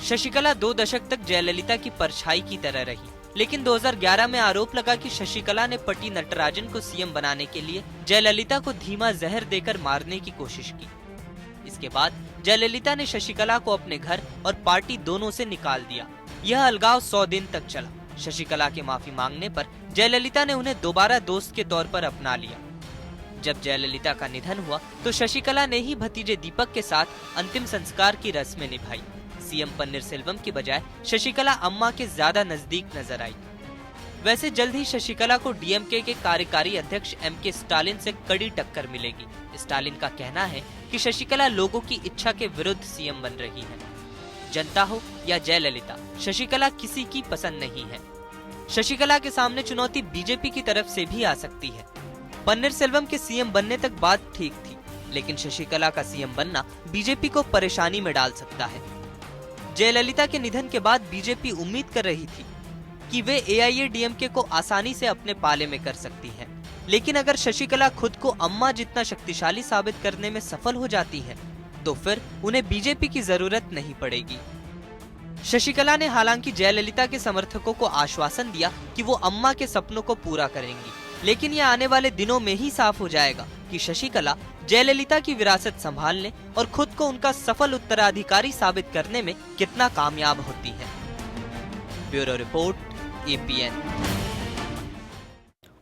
शशिकला 2 दशक तक जयललिता की परछाई की तरह रही, लेकिन 2011 में आरोप लगा कि शशिकला ने पटी नटराजन को CM बनाने के लिए जयललिता को धीमा जहर देकर मारने की कोशिश की। इसके बाद जयललिता ने शशिकला को अपने घर और पार्टी दोनों से निकाल दिया। यह अलगाव 100 दिन तक चला। शशिकला के माफी मांगने पर जयललिता ने उन्हें दोबारा दोस्त के तौर पर अपना लिया। जब जयललिता का निधन हुआ तो शशिकला ने ही भतीजे दीपक के साथ अंतिम संस्कार की रस्में निभाई। CM पन्नीरसेल्वम की बजाय शशिकला अम्मा के ज्यादा नजदीक नजर आई। वैसे जल्द ही शशिकला को DMK के कार्यकारी अध्यक्ष MK स्टालिन से कड़ी टक्कर मिलेगी। स्टालिन का कहना है कि शशिकला लोगों की इच्छा के विरुद्ध CM बन रही है। जनता हो या जयललिता, शशिकला किसी की पसंद नहीं है। शशिकला के सामने चुनौती बीजेपी की तरफ से भी आ सकती है। पन्नीरसेल्वम के CM बनने तक बात ठीक थी, लेकिन शशिकला का CM बनना बीजेपी को परेशानी में डाल सकता है। जयललिता के निधन के बाद बीजेपी उम्मीद कर रही थी कि वे AIADMK को आसानी से अपने पाले में कर सकती है, लेकिन अगर शशिकला खुद को अम्मा जितना शक्तिशाली साबित करने में सफल हो जाती है तो फिर उन्हें बीजेपी की जरूरत नहीं पड़ेगी। शशिकला ने हालांकि जयललिता के समर्थकों को आश्वासन दिया कि वो अम्मा के सपनों को पूरा करेंगी, लेकिन यह आने वाले दिनों में ही साफ हो जाएगा कि शशिकला जयललिता की विरासत संभालने और खुद को उनका सफल उत्तराधिकारी साबित करने में कितना कामयाब होती है। Bureau report, APN।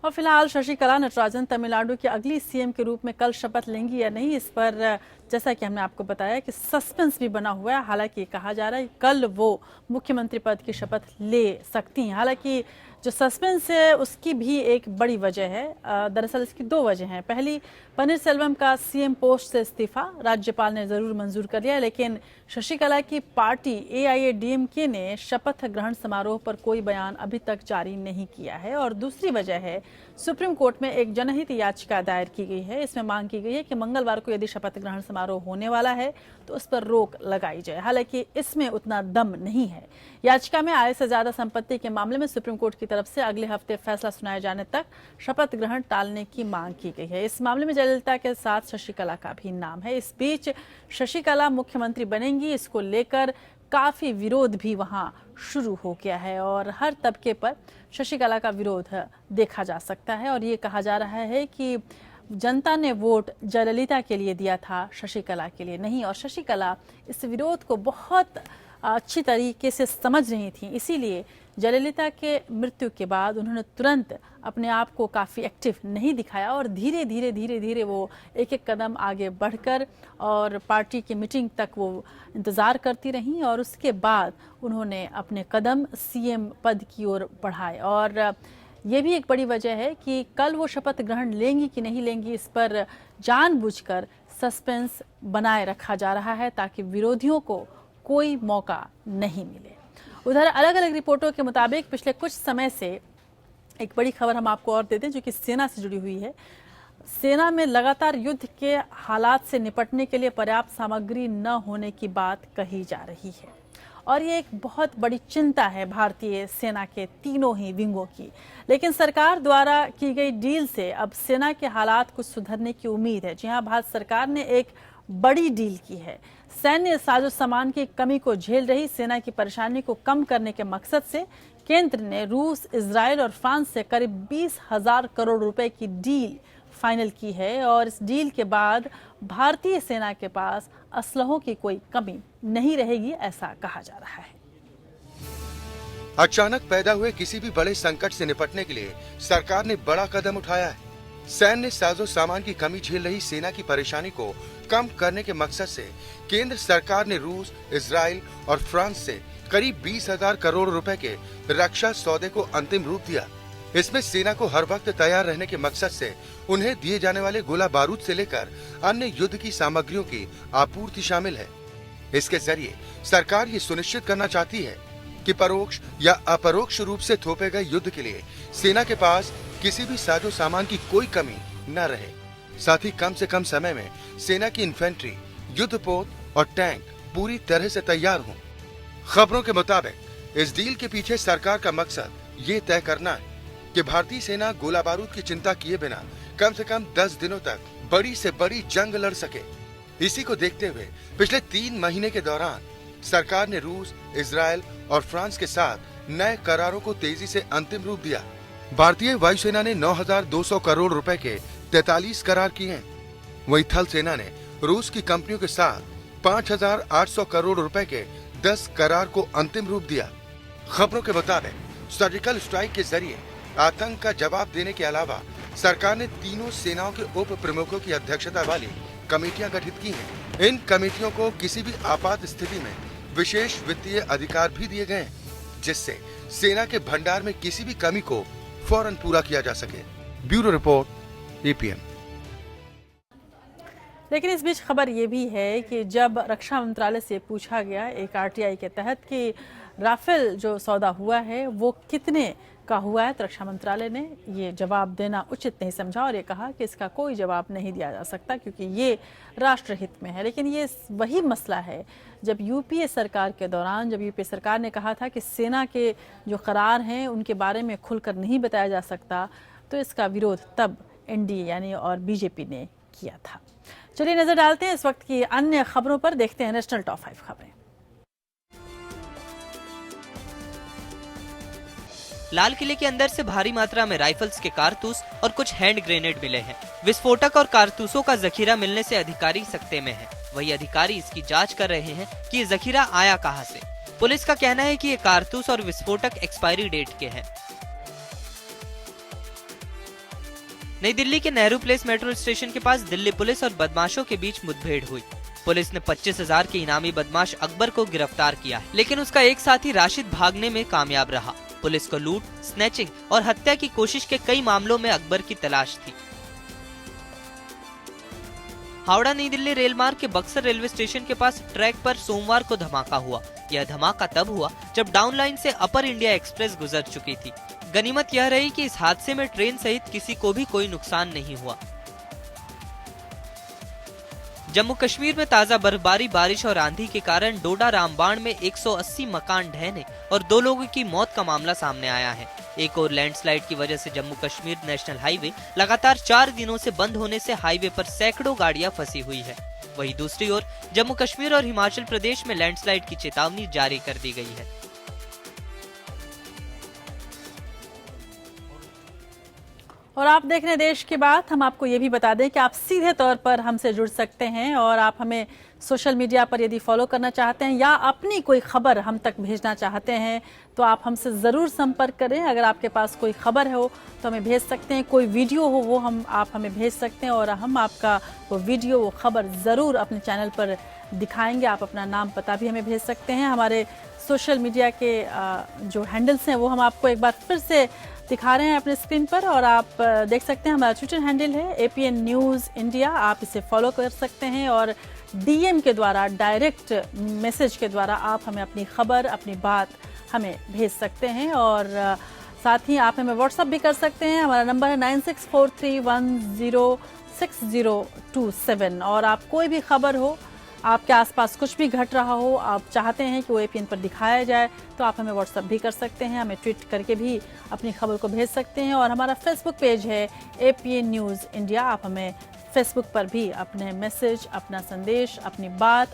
और फिलहाल शशिकला नटराजन तमिलनाडु की अगली CM के रूप में कल शपथ लेंगी या नहीं, इस पर जैसा कि हमने आपको बताया कि सस्पेंस भी बना हुआ है। हालांकि कहा जा रहा है कल वो मुख्यमंत्री पद की शपथ ले सकती हैं। हालांकि जो सस्पेंस है उसकी भी एक बड़ी वजह है। दरअसल इसकी दो वजह हैं। पहली, पनीरसेल्वम का सीएम पोस्ट से इस्तीफा राज्यपाल ने जरूर मंजूर कर लिया, लेकिन शशिकला की पार्टी AIADMK ने शपथ ग्रहण समारोह पर कोई बयान अभी तक जारी नहीं किया है। और दूसरी वजह है, सुप्रीम कोर्ट में एक जनहित याचिका दायर की गई है। इसमें मांग की गई है कि मंगलवार को यदि शपथ ग्रहण समारोह होने वाला है तो उस पर रोक लगाई जाए। हालांकि इसमें उतना दम नहीं है। याचिका में आय से ज्यादा संपत्ति के मामले में सुप्रीम कोर्ट की तरफ से अगले हफ्ते फैसला सुनाए जाने तक शपथ ग्रहण टालने की मांग की गई है। इस मामले में जयललिता के साथ शशिकला का भी नाम है। इस बीच शशिकला मुख्यमंत्री बनेंगी, इसको लेकर काफी विरोध भी वहां शुरू हो गया है और हर तबके पर शशिकला का विरोध देखा जा सकता है। और ये कहा जा रहा है कि जनता ने वोट जयललिता के लिए दिया था, शशिकला के लिए नहीं। और शशिकला इस विरोध को बहुत अच्छी तरीके से समझ रही थी, इसीलिए जयललिता के मृत्यु के बाद उन्होंने तुरंत अपने आप को काफ़ी एक्टिव नहीं दिखाया और धीरे धीरे वो एक एक कदम आगे बढ़कर और पार्टी की मीटिंग तक वो इंतज़ार करती रहीं और उसके बाद उन्होंने अपने कदम सीएम पद की ओर बढ़ाए। और ये भी एक बड़ी वजह है कि कल वो शपथ ग्रहण लेंगी कि नहीं लेंगी, इस पर जानबूझकर सस्पेंस बनाए रखा जा रहा है ताकि विरोधियों को कोई मौका नहीं मिले। उधर अलग अलग रिपोर्टों के मुताबिक पिछले कुछ समय से एक बड़ी खबर हम आपको और देते हैं जो कि सेना से जुड़ी हुई है। सेना में लगातार युद्ध के हालात से निपटने के लिए पर्याप्त सामग्री न होने की बात कही जा रही है और ये एक बहुत बड़ी चिंता है भारतीय सेना के तीनों ही विंगों की। लेकिन सरकार द्वारा की गई डील से अब सेना के हालात कुछ सुधरने की उम्मीद है। जी हाँ, भारत सरकार ने एक बड़ी डील की है। सैन्य साजो सामान की कमी को झेल रही सेना की परेशानी को कम करने के मकसद से केंद्र ने रूस, इजराइल और फ्रांस से करीब 20,000 करोड़ रुपए की डील फाइनल की है और इस डील के बाद भारतीय सेना के पास असलहों की कोई कमी नहीं रहेगी, ऐसा कहा जा रहा है। अचानक पैदा हुए किसी भी बड़े संकट से निपटने के लिए सरकार ने बड़ा कदम उठाया है। सैन्य साजो सामान की कमी झेल रही सेना की परेशानी को कम करने के मकसद से केंद्र सरकार ने रूस, इजराइल और फ्रांस से करीब 20,000 करोड़ रुपए के रक्षा सौदे को अंतिम रूप दिया। इसमें सेना को हर वक्त तैयार रहने के मकसद से उन्हें दिए जाने वाले गोला बारूद से लेकर अन्य युद्ध की सामग्रियों की आपूर्ति शामिल है। इसके जरिए सरकार ये सुनिश्चित करना चाहती है कि परोक्ष या अपरोक्ष रूप से थोपे गए युद्ध के लिए सेना के पास किसी भी साजो सामान की कोई कमी न रहे। साथ ही कम से कम समय में सेना की इन्फेंट्री, युद्धपोत और टैंक पूरी तरह से तैयार हों। खबरों के मुताबिक इस डील के पीछे सरकार का मकसद ये तय करना है कि भारतीय सेना गोला बारूद की चिंता किए बिना कम से कम 10 दिनों तक बड़ी से बड़ी जंग लड़ सके। इसी को देखते हुए पिछले 3 महीने के दौरान सरकार ने रूस, इजराइल और फ्रांस के साथ नए करारों को तेजी से अंतिम रूप दिया। भारतीय वायुसेना ने 9,200 करोड़ रुपए के 43 करार किए हैं। वहीं थल सेना ने रूस की कंपनियों के साथ 5,800 करोड़ रुपए के 10 करार को अंतिम रूप दिया। खबरों के मुताबिक सर्जिकल स्ट्राइक के जरिए आतंक का जवाब देने के अलावा सरकार ने तीनों सेनाओं के उप प्रमुखों की अध्यक्षता वाली कमेटियां गठित की हैं। इन कमेटियों को किसी भी आपात स्थिति में विशेष वित्तीय अधिकार भी दिए गए हैं, जिससे सेना के भंडार में किसी भी कमी को फौरन पूरा किया जा सके। Bureau report, APN। लेकिन इस बीच खबर ये भी है कि जब रक्षा मंत्रालय से पूछा गया एक RTI के तहत कि राफेल जो सौदा हुआ है वो कितने का हुआ है, तो रक्षा मंत्रालय ने ये जवाब देना उचित नहीं समझा और ये कहा कि इसका कोई जवाब नहीं दिया जा सकता क्योंकि ये राष्ट्रहित में है। लेकिन ये वही मसला है जब यूपीए सरकार के दौरान, जब यूपीए सरकार ने कहा था कि सेना के जो करार हैं उनके बारे में खुलकर नहीं बताया जा सकता, तो इसका विरोध तब NDA यानी और बीजेपी ने किया था। चलिए नजर डालते हैं इस वक्त की अन्य खबरों पर, देखते हैं नेशनल टॉप 5 खबरें। लाल किले के अंदर से भारी मात्रा में राइफल्स के कारतूस और कुछ हैंड ग्रेनेड मिले हैं। विस्फोटक और कारतूसों का जखीरा मिलने से अधिकारी सकते में हैं। वही अधिकारी इसकी जांच कर रहे हैं कि ये जखीरा आया कहां से। पुलिस का कहना है कि ये कारतूस और विस्फोटक एक्सपायरी डेट के हैं। नई दिल्ली के नेहरू प्लेस मेट्रो स्टेशन के पास दिल्ली पुलिस और बदमाशों के बीच मुठभेड़ हुई। पुलिस ने 25,000 के इनामी बदमाश अकबर को गिरफ्तार किया है, लेकिन उसका एक साथी राशिद भागने में कामयाब रहा। पुलिस को लूट, स्नैचिंग और हत्या की कोशिश के कई मामलों में अकबर की तलाश थी। हावड़ा नई दिल्ली रेल मार्ग के बक्सर रेलवे स्टेशन के पास ट्रैक पर सोमवार को धमाका हुआ। यह धमाका तब हुआ जब डाउन लाइन से अपर इंडिया एक्सप्रेस गुजर चुकी थी। गनीमत यह रही कि इस हादसे में ट्रेन सहित किसी को भी कोई नुकसान नहीं हुआ। जम्मू कश्मीर में ताजा बर्फबारी, बारिश और आंधी के कारण डोडा रामबाण में 180 मकान ढहने और 2 लोगों की मौत का मामला सामने आया है। एक और लैंडस्लाइड की वजह से जम्मू कश्मीर नेशनल हाईवे लगातार 4 दिनों से बंद होने से हाईवे पर सैकड़ों गाड़ियां फंसी हुई है। वहीं दूसरी ओर जम्मू कश्मीर और हिमाचल प्रदेश में लैंडस्लाइड की चेतावनी जारी कर दी गई है। और आप देख रहे हैं देश की बात। हम आपको ये भी बता दें कि आप सीधे तौर पर हमसे जुड़ सकते हैं और आप हमें सोशल मीडिया पर यदि फॉलो करना चाहते हैं या अपनी कोई खबर हम तक भेजना चाहते हैं तो आप हमसे ज़रूर संपर्क करें। अगर आपके पास कोई खबर हो तो हमें भेज सकते हैं, कोई वीडियो हो वो आप हमें भेज सकते हैं और हम आपका वो वीडियो, वो खबर ज़रूर अपने चैनल पर दिखाएंगे। आप अपना नाम पता भी हमें भेज सकते हैं। हमारे सोशल मीडिया के जो हैंडल्स हैं वो हम आपको एक बार फिर से दिखा रहे हैं अपने स्क्रीन पर और आप देख सकते हैं। हमारा ट्विटर हैंडल है APN न्यूज़ इंडिया, आप इसे फॉलो कर सकते हैं और DM के द्वारा, डायरेक्ट मैसेज के द्वारा आप हमें अपनी खबर, अपनी बात हमें भेज सकते हैं। और साथ ही आप हमें व्हाट्सअप भी कर सकते हैं। हमारा नंबर है 9643106027 और आप कोई भी खबर हो, आपके आसपास कुछ भी घट रहा हो, आप चाहते हैं कि वो APN पर दिखाया जाए तो आप हमें व्हाट्सअप भी कर सकते हैं, हमें ट्वीट करके भी अपनी खबर को भेज सकते हैं। और हमारा फेसबुक पेज है APN न्यूज़ इंडिया, आप हमें फेसबुक पर भी अपने मैसेज, अपना संदेश, अपनी बात,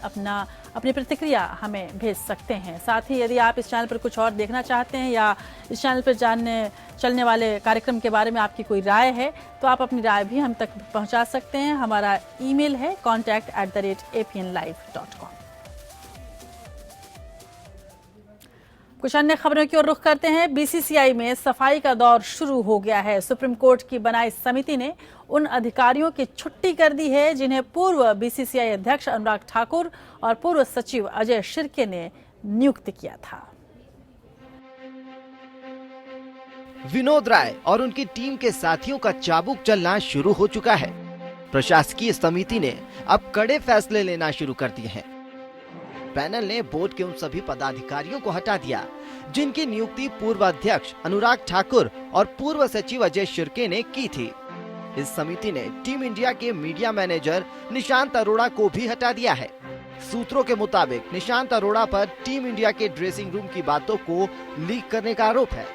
अपनी प्रतिक्रिया हमें भेज सकते हैं। साथ ही यदि आप इस चैनल पर कुछ और देखना चाहते हैं या इस चैनल पर चलने वाले कार्यक्रम के बारे में आपकी कोई राय है तो आप अपनी राय भी हम तक पहुंचा सकते हैं। हमारा ईमेल है contact@apnlive.com। कुछ अन्य खबरों की ओर रुख करते हैं। BCCI में सफाई का दौर शुरू हो गया है। सुप्रीम कोर्ट की बनाई समिति ने उन अधिकारियों की छुट्टी कर दी है जिन्हें पूर्व BCCI अध्यक्ष अनुराग ठाकुर और पूर्व सचिव अजय शिर्के ने नियुक्त किया था। विनोद राय और उनकी टीम के साथियों का चाबुक चलना शुरू हो चुका है। प्रशासकीय समिति ने अब कड़े फैसले लेना शुरू कर दिए हैं। पैनल ने बोर्ड के उन सभी पदाधिकारियों को हटा दिया जिनकी नियुक्ति पूर्व अध्यक्ष अनुराग ठाकुर और पूर्व सचिव अजय शिर्के ने की थी। इस समिति ने टीम इंडिया के मीडिया मैनेजर निशांत अरोड़ा को भी हटा दिया है। सूत्रों के मुताबिक निशांत अरोड़ा पर टीम इंडिया के ड्रेसिंग रूम की बातों को लीक करने का आरोप है।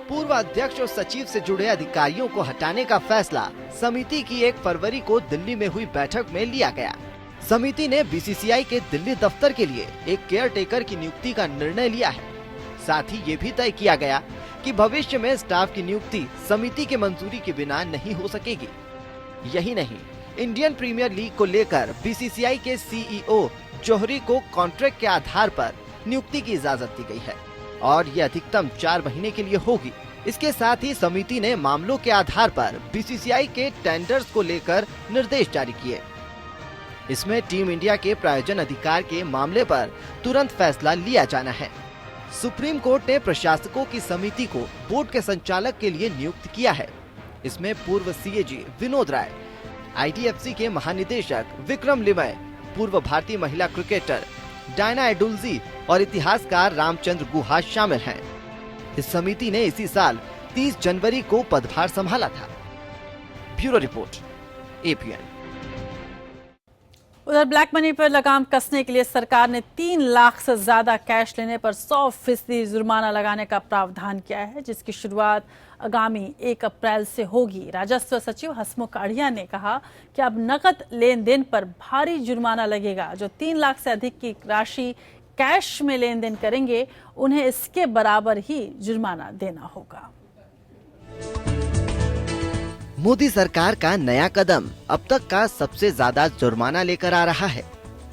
पूर्व अध्यक्ष और सचिव से जुड़े अधिकारियों को हटाने का फैसला समिति की 1 फरवरी को दिल्ली में हुई बैठक में लिया गया। समिति ने BCCI के दिल्ली दफ्तर के लिए एक केयर टेकर की नियुक्ति का निर्णय लिया है। साथ ही ये भी तय किया गया कि भविष्य में स्टाफ की नियुक्ति समिति की मंजूरी के बिना नहीं हो सकेगी। यही नहीं, इंडियन प्रीमियर लीग को लेकर BCCI के CEO जौहरी को कॉन्ट्रैक्ट के आधार पर नियुक्ति की इजाजत दी गई है और ये अधिकतम 4 महीने के लिए होगी। इसके साथ ही समिति ने मामलों के आधार पर BCCI के टेंडर्स को लेकर निर्देश जारी किए। इसमें टीम इंडिया के प्रायोजन अधिकार के मामले पर तुरंत फैसला लिया जाना है। सुप्रीम कोर्ट ने प्रशासकों की समिति को बोर्ड के संचालक के लिए नियुक्त किया है। इसमें पूर्व CAG विनोद राय, IDFC के महानिदेशक विक्रम लिमय, पूर्व भारतीय महिला क्रिकेटर डायना एडुल्जी और इतिहासकार रामचंद्र गुहा शामिल हैं। इस समिति ने इसी साल 30 जनवरी को पदभार संभाला था। Bureau report, APN। उधर ब्लैक मनी पर लगाम कसने के लिए सरकार ने 3 लाख से ज्यादा कैश लेने पर 100% जुर्माना लगाने का प्रावधान किया है, जिसकी शुरुआत आगामी 1 अप्रैल से होगी। राजस्व सचिव हसमुख अढ़िया ने कहा कि अब नकद लेन देन पर भारी जुर्माना लगेगा। जो 3 लाख से अधिक की राशि कैश में लेन देन करेंगे उन्हें इसके बराबर ही जुर्माना देना होगा। मोदी सरकार का नया कदम अब तक का सबसे ज्यादा जुर्माना लेकर आ रहा है।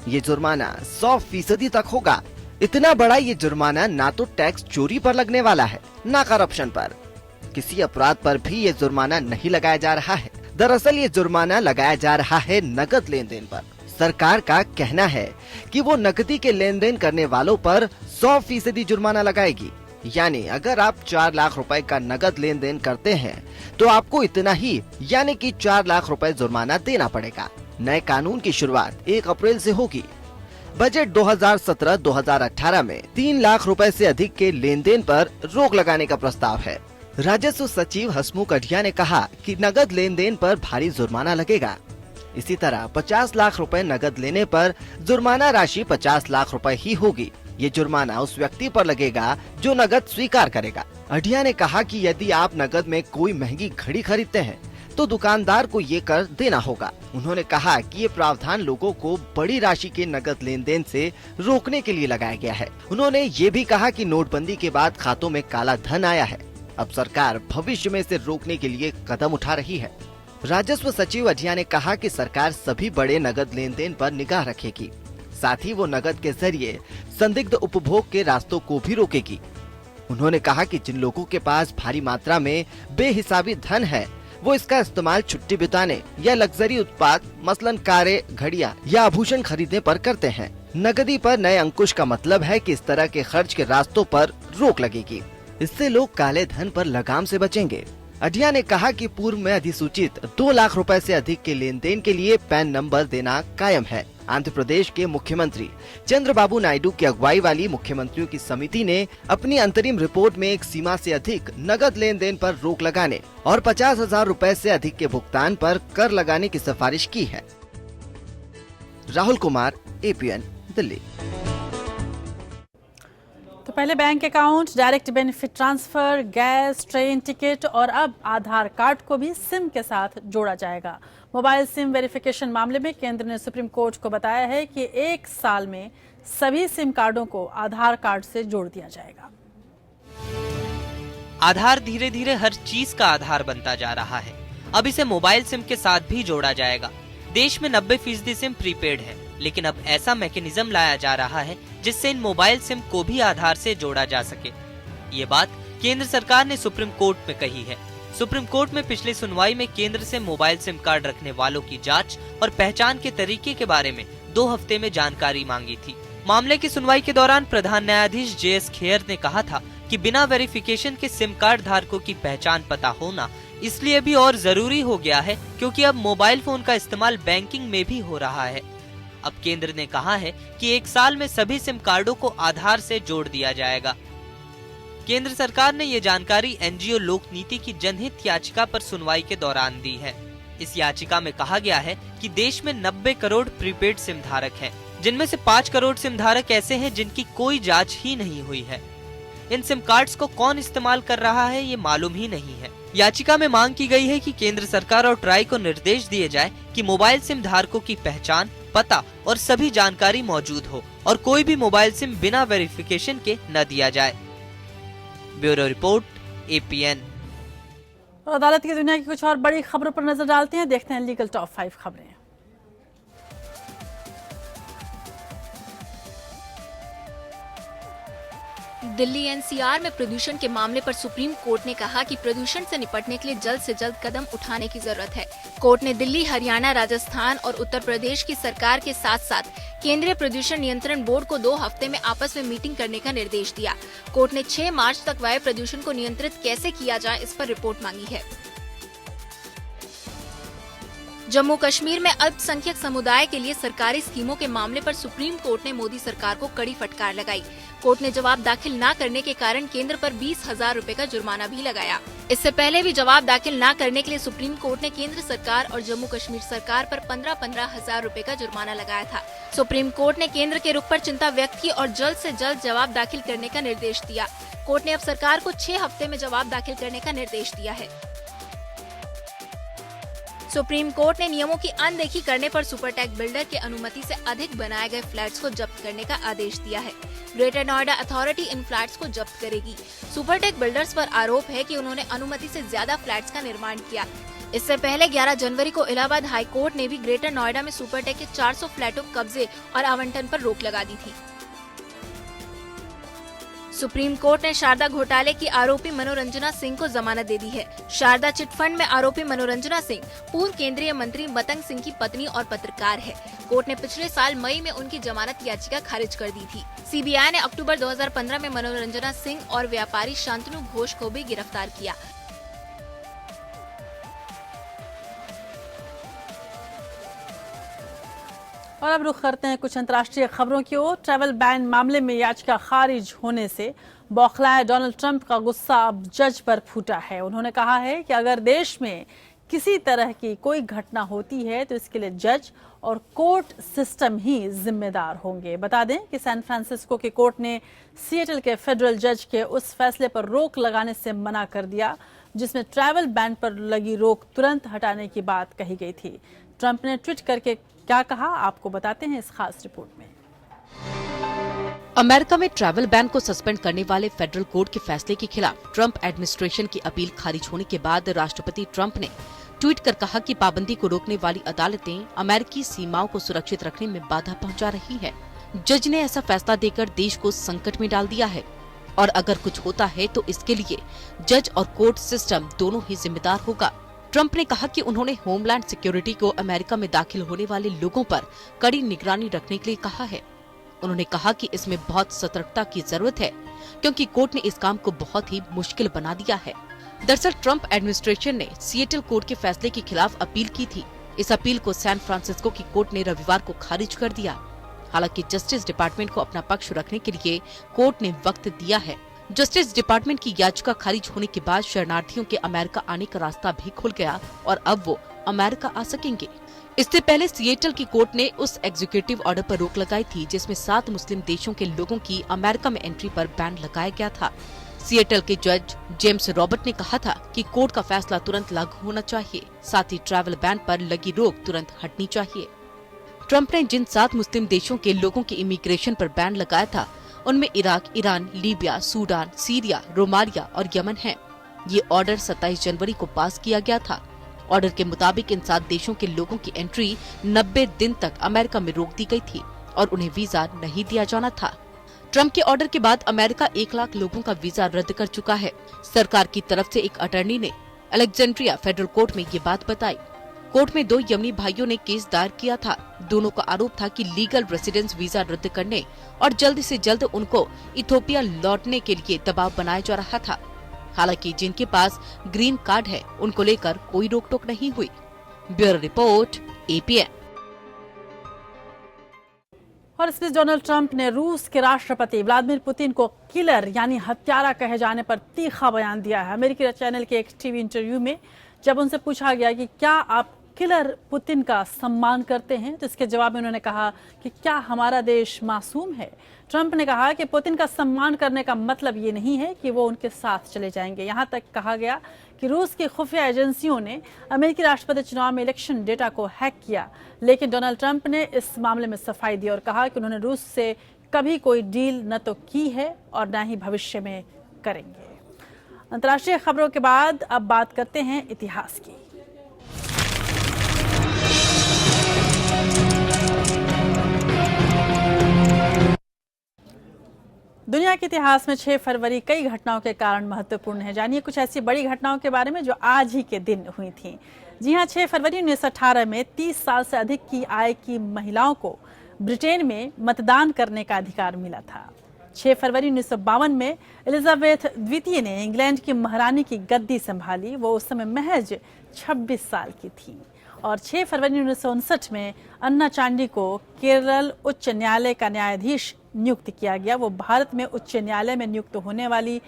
ये जुर्माना 100% तक होगा। इतना बड़ा ये जुर्माना ना तो टैक्स चोरी पर लगने वाला है, ना करप्शन पर। किसी अपराध पर भी ये जुर्माना नहीं लगाया जा रहा है। दरअसल ये जुर्माना लगाया जा रहा है नकद लेन देन पर। सरकार का कहना है कि वो नकदी के लेन देन करने वालों पर 100% जुर्माना लगाएगी। यानी अगर आप 4 लाख रुपए का नगद लेन देन करते हैं तो आपको इतना ही यानी कि 4 लाख रुपए जुर्माना देना पड़ेगा। नए कानून की शुरुआत 1 अप्रैल से होगी। बजट 2017-2018 में 3 लाख रुपए से अधिक के लेन देन पर रोक लगाने का प्रस्ताव है। राजस्व सचिव हसमुख अढ़िया ने कहा कि नगद लेन देन पर भारी जुर्माना लगेगा। इसी तरह 50 लाख रुपए नगद लेने पर जुर्माना राशि 50 लाख रुपए ही होगी। ये जुर्माना उस व्यक्ति पर लगेगा जो नगद स्वीकार करेगा। अढ़िया ने कहा कि यदि आप नगद में कोई महंगी घड़ी खरीदते हैं तो दुकानदार को ये कर देना होगा। उन्होंने कहा कि ये प्रावधान लोगों को बड़ी राशि के नगद लेन देन से रोकने के लिए लगाया गया है। उन्होंने ये भी कहा कि नोटबंदी के बाद खातों में काला धन आया है। अब सरकार भविष्य में इसे रोकने के लिए कदम उठा रही है। राजस्व सचिव अढ़िया ने कहा कि सरकार सभी बड़े नगद लेन देन पर निगाह रखेगी, साथ ही वो नगद के जरिए संदिग्ध उपभोग के रास्तों को भी रोकेगी। उन्होंने कहा कि जिन लोगों के पास भारी मात्रा में बेहिसाबी धन है वो इसका इस्तेमाल छुट्टी बिताने या लग्जरी उत्पाद मसलन कारें, घड़ियां या आभूषण खरीदने पर करते हैं। नगदी पर नए अंकुश का मतलब है कि इस तरह के खर्च के रास्तों पर रोक लगेगी। इससे लोग काले धन पर लगाम से बचेंगे। अढ़िया ने कहा कि पूर्व में अधिसूचित 2 लाख रुपए से अधिक के लेन देन के लिए पैन नंबर देना कायम है। आंध्र प्रदेश के मुख्यमंत्री चंद्रबाबू नायडू की अगुवाई वाली मुख्यमंत्रियों की समिति ने अपनी अंतरिम रिपोर्ट में एक सीमा से अधिक नगद लेन देन पर रोक लगाने और 50,000 रुपए से अधिक के भुगतान पर कर लगाने की सिफारिश की है। राहुल कुमार, APN, दिल्ली। तो पहले bank account, direct benefit transfer, gas, train ticket और अब आधार कार्ड को भी सिम के साथ जोड़ा जाएगा। मोबाइल सिम वेरिफिकेशन मामले में केंद्र ने सुप्रीम कोर्ट को बताया है कि 1 साल में सभी सिम कार्डों को आधार कार्ड से जोड़ दिया जाएगा। आधार धीरे धीरे हर चीज का आधार बनता जा रहा है। अब इसे मोबाइल सिम के साथ भी जोड़ा जाएगा। देश में 90% सिम प्रीपेड है, लेकिन अब ऐसा मैकेनिज्म लाया जा रहा है जिससे इन मोबाइल सिम को भी आधार से जोड़ा जा सके। ये बात केंद्र सरकार ने सुप्रीम कोर्ट में कही है। सुप्रीम कोर्ट में पिछली सुनवाई में केंद्र से मोबाइल सिम कार्ड रखने वालों की जांच और पहचान के तरीके के बारे में 2 हफ्ते में जानकारी मांगी थी। मामले की सुनवाई के दौरान प्रधान न्यायाधीश JS खेयर ने कहा था कि बिना वेरिफिकेशन के सिम कार्ड धारकों की पहचान पता होना इसलिए भी और जरूरी हो गया है क्योंकि अब मोबाइल फोन का इस्तेमाल बैंकिंग में भी हो रहा है। अब केंद्र ने कहा है कि 1 साल में सभी सिम कार्डों को आधार से जोड़ दिया जाएगा। केंद्र सरकार ने ये जानकारी NGO लोक नीति की जनहित याचिका पर सुनवाई के दौरान दी है। इस याचिका में कहा गया है कि देश में 90 करोड़ प्रीपेड सिम धारक हैं, जिनमें से 5 करोड़ सिम धारक ऐसे हैं जिनकी कोई जांच ही नहीं हुई है। इन सिम कार्ड्स को कौन इस्तेमाल कर रहा है ये मालूम ही नहीं है। याचिका में मांग की गई है कि केंद्र सरकार और ट्राई को निर्देश दिए जाए कि मोबाइल सिम धारकों की पहचान, पता और सभी जानकारी मौजूद हो और कोई भी मोबाइल सिम बिना वेरिफिकेशन के न दिया जाए। Bureau report, APN। और अदालत की दुनिया की कुछ और बड़ी खबरों पर नजर डालते हैं। देखते हैं लीगल टॉप 5 खबरें। दिल्ली NCR में प्रदूषण के मामले पर सुप्रीम कोर्ट ने कहा कि प्रदूषण से निपटने के लिए जल्द से जल्द कदम उठाने की जरूरत है। कोर्ट ने दिल्ली, हरियाणा, राजस्थान और उत्तर प्रदेश की सरकार के साथ साथ केंद्रीय प्रदूषण नियंत्रण बोर्ड को 2 हफ्ते में आपस में मीटिंग करने का निर्देश दिया। कोर्ट ने 6 मार्च तक वायु प्रदूषण को नियंत्रित कैसे किया जाए इस पर रिपोर्ट मांगी है। जम्मू कश्मीर में अल्पसंख्यक समुदाय के लिए सरकारी स्कीमों के मामले पर सुप्रीम कोर्ट ने मोदी सरकार को कड़ी फटकार लगाई। कोर्ट ने जवाब दाखिल न करने के कारण केंद्र पर 20,000 रुपए का जुर्माना भी लगाया। इससे पहले भी जवाब दाखिल न करने के लिए सुप्रीम कोर्ट ने केंद्र सरकार और जम्मू कश्मीर सरकार पर 15,000 रुपए का जुर्माना लगाया था। सुप्रीम कोर्ट ने केंद्र के रुख पर चिंता व्यक्त की और जल्द से जल्द जवाब दाखिल करने का निर्देश दिया। कोर्ट ने अब सरकार को 6 हफ्ते में जवाब दाखिल करने का निर्देश दिया है। सुप्रीम कोर्ट ने नियमों की अनदेखी करने पर सुपरटेक बिल्डर की अनुमति से अधिक बनाए गए फ्लैट्स को जब्त करने का आदेश दिया है। Greater Noida authority in flats को जब्त करेगी। सुपरटेक बिल्डर्स पर आरोप है कि उन्होंने अनुमति से ज्यादा फ्लैट्स का निर्माण किया। इससे पहले 11 जनवरी को इलाहाबाद हाई कोर्ट ने भी ग्रेटर नोएडा में सुपरटेक के 400 फ्लैटों कब्जे और आवंटन पर रोक लगा दी थी। सुप्रीम कोर्ट ने शारदा घोटाले की आरोपी मनोरंजना सिंह को जमानत दे दी है। शारदा चिट फंड में आरोपी मनोरंजना सिंह पूर्व केंद्रीय मंत्री मतंग सिंह की पत्नी और पत्रकार है। कोर्ट ने पिछले साल मई में उनकी जमानत याचिका खारिज कर दी थी। सीबीआई ने अक्टूबर 2015 में मनोरंजना सिंह और व्यापारी शांतनु घोष को भी गिरफ्तार किया। और अब रुख करते हैं कुछ अंतर्राष्ट्रीय खबरों की ओर। ट्रैवल बैन मामले में याचिका खारिज होने से बौखलाए डोनाल्ड ट्रंप का गुस्सा अब जज पर फूटा है। उन्होंने कहा है कि अगर देश में किसी तरह की कोई घटना होती है तो इसके लिए जज और कोर्ट सिस्टम ही जिम्मेदार होंगे। बता दें कि सैन फ्रांसिस्को की कोर्ट ने सिएटल के फेडरल जज के उस फैसले पर रोक लगाने से मना कर दिया जिसमें ट्रैवल बैन पर लगी रोक तुरंत हटाने की बात कही गई थी। ट्रंप ने ट्वीट करके क्या कहा, आपको बताते हैं इस खास रिपोर्ट में। अमेरिका में ट्रैवल बैन को सस्पेंड करने वाले फेडरल कोर्ट के फैसले के खिलाफ ट्रंप एडमिनिस्ट्रेशन की अपील खारिज होने के बाद राष्ट्रपति ट्रंप ने ट्वीट कर कहा कि पाबंदी को रोकने वाली अदालतें अमेरिकी सीमाओं को सुरक्षित रखने में बाधा पहुंचा रही है। जज ने ऐसा फैसला देकर देश को संकट में डाल दिया है और अगर कुछ होता है तो इसके लिए जज और कोर्ट सिस्टम दोनों ही जिम्मेदार होगा। ट्रंप ने कहा कि उन्होंने होमलैंड सिक्योरिटी को अमेरिका में दाखिल होने वाले लोगों पर कड़ी निगरानी रखने के लिए कहा है। उन्होंने कहा कि इसमें बहुत सतर्कता की जरूरत है क्योंकि कोर्ट ने इस काम को बहुत ही मुश्किल बना दिया है। दरअसल ट्रंप एडमिनिस्ट्रेशन ने सिएटल कोर्ट के फैसले के खिलाफ अपील की थी। इस अपील को सैन फ्रांसिस्को की कोर्ट ने रविवार को खारिज कर दिया। हालांकि जस्टिस डिपार्टमेंट को अपना पक्ष रखने के लिए कोर्ट ने वक्त दिया है। जस्टिस डिपार्टमेंट की याचिका खारिज होने के बाद शरणार्थियों के अमेरिका आने का रास्ता भी खुल गया और अब वो अमेरिका आ सकेंगे। इससे पहले सिएटल की कोर्ट ने उस एग्जीक्यूटिव ऑर्डर पर रोक लगाई थी जिसमें 7 मुस्लिम देशों के लोगों की अमेरिका में एंट्री पर बैन लगाया गया था। सिएटल के जज जेम्स रॉबर्ट ने कहा था कि कोर्ट का फैसला तुरंत लागू होना चाहिए, साथ ही ट्रैवल बैन पर लगी रोक तुरंत हटनी चाहिए। ट्रंप ने जिन 7 मुस्लिम देशों के लोगों की इमिग्रेशन पर बैन लगाया था उनमें Iraq, Iran, Libya, Sudan, Syria, Somalia और यमन है। ये ऑर्डर 27 जनवरी को पास किया गया था। ऑर्डर के मुताबिक इन 7 देशों के लोगों की एंट्री 90 दिन तक अमेरिका में रोक दी गई थी और उन्हें वीजा नहीं दिया जाना था। ट्रंप के ऑर्डर के बाद अमेरिका 1 लाख लोगों का वीजा रद्द कर चुका है। सरकार की तरफ से एक अटर्नी ने अलेक्जेंड्रिया फेडरल कोर्ट में ये बात बताई। कोर्ट में 2 यमनी भाइयों ने केस दायर किया था। दोनों का आरोप था कि लीगल रेसिडेंस वीजा रद्द करने और जल्द से जल्द उनको इथियोपिया लौटने के लिए दबाव बनाया जा रहा था। हालांकि जिनके पास ग्रीन कार्ड है उनको लेकर कोई रोक टोक नहीं हुई। Bureau report, APN। और इस बीच डोनाल्ड ट्रंप ने रूस के राष्ट्रपति व्लादिमीर पुतिन को किलर यानी हत्यारा कहे जाने पर तीखा बयान दिया है। अमेरिकी चैनल के एक टीवी इंटरव्यू में जब उनसे पूछा गया कि क्या आप किलर पुतिन का सम्मान करते हैं तो इसके जवाब में उन्होंने कहा कि क्या हमारा देश मासूम है। ट्रंप ने कहा कि पुतिन का सम्मान करने का मतलब ये नहीं है कि वो उनके साथ चले जाएंगे। यहाँ तक कहा गया कि रूस की खुफिया एजेंसियों ने अमेरिकी राष्ट्रपति चुनाव में इलेक्शन डेटा को हैक किया, लेकिन डोनाल्ड ट्रंप ने इस मामले में सफाई दी और कहा कि उन्होंने रूस से कभी कोई डील न तो की है और न ही भविष्य में करेंगे। अंतर्राष्ट्रीय खबरों के बाद अब बात करते हैं इतिहास की। दुनिया के इतिहास में 6 फरवरी कई घटनाओं के कारण महत्वपूर्ण है। जानिए कुछ ऐसी बड़ी घटनाओं के बारे में जो आज ही के दिन हुई थी। जी हां, 6 फरवरी 1918 में 30 साल से अधिक की आय की महिलाओं को ब्रिटेन में मतदान करने का अधिकार मिला था। 6 फरवरी 1952 में एलिजाबेथ द्वितीय ने इंग्लैंड की महारानी की गद्दी संभाली। वो उस समय महज 26 साल की थी। और 6 फरवरी 1959 में अन्ना चांडी को केरल उच्च न्यायालय का न्यायाधीश नियुक्त किया गया। वो भारत में उच्च न्यायालय में नियुक्त होने वाली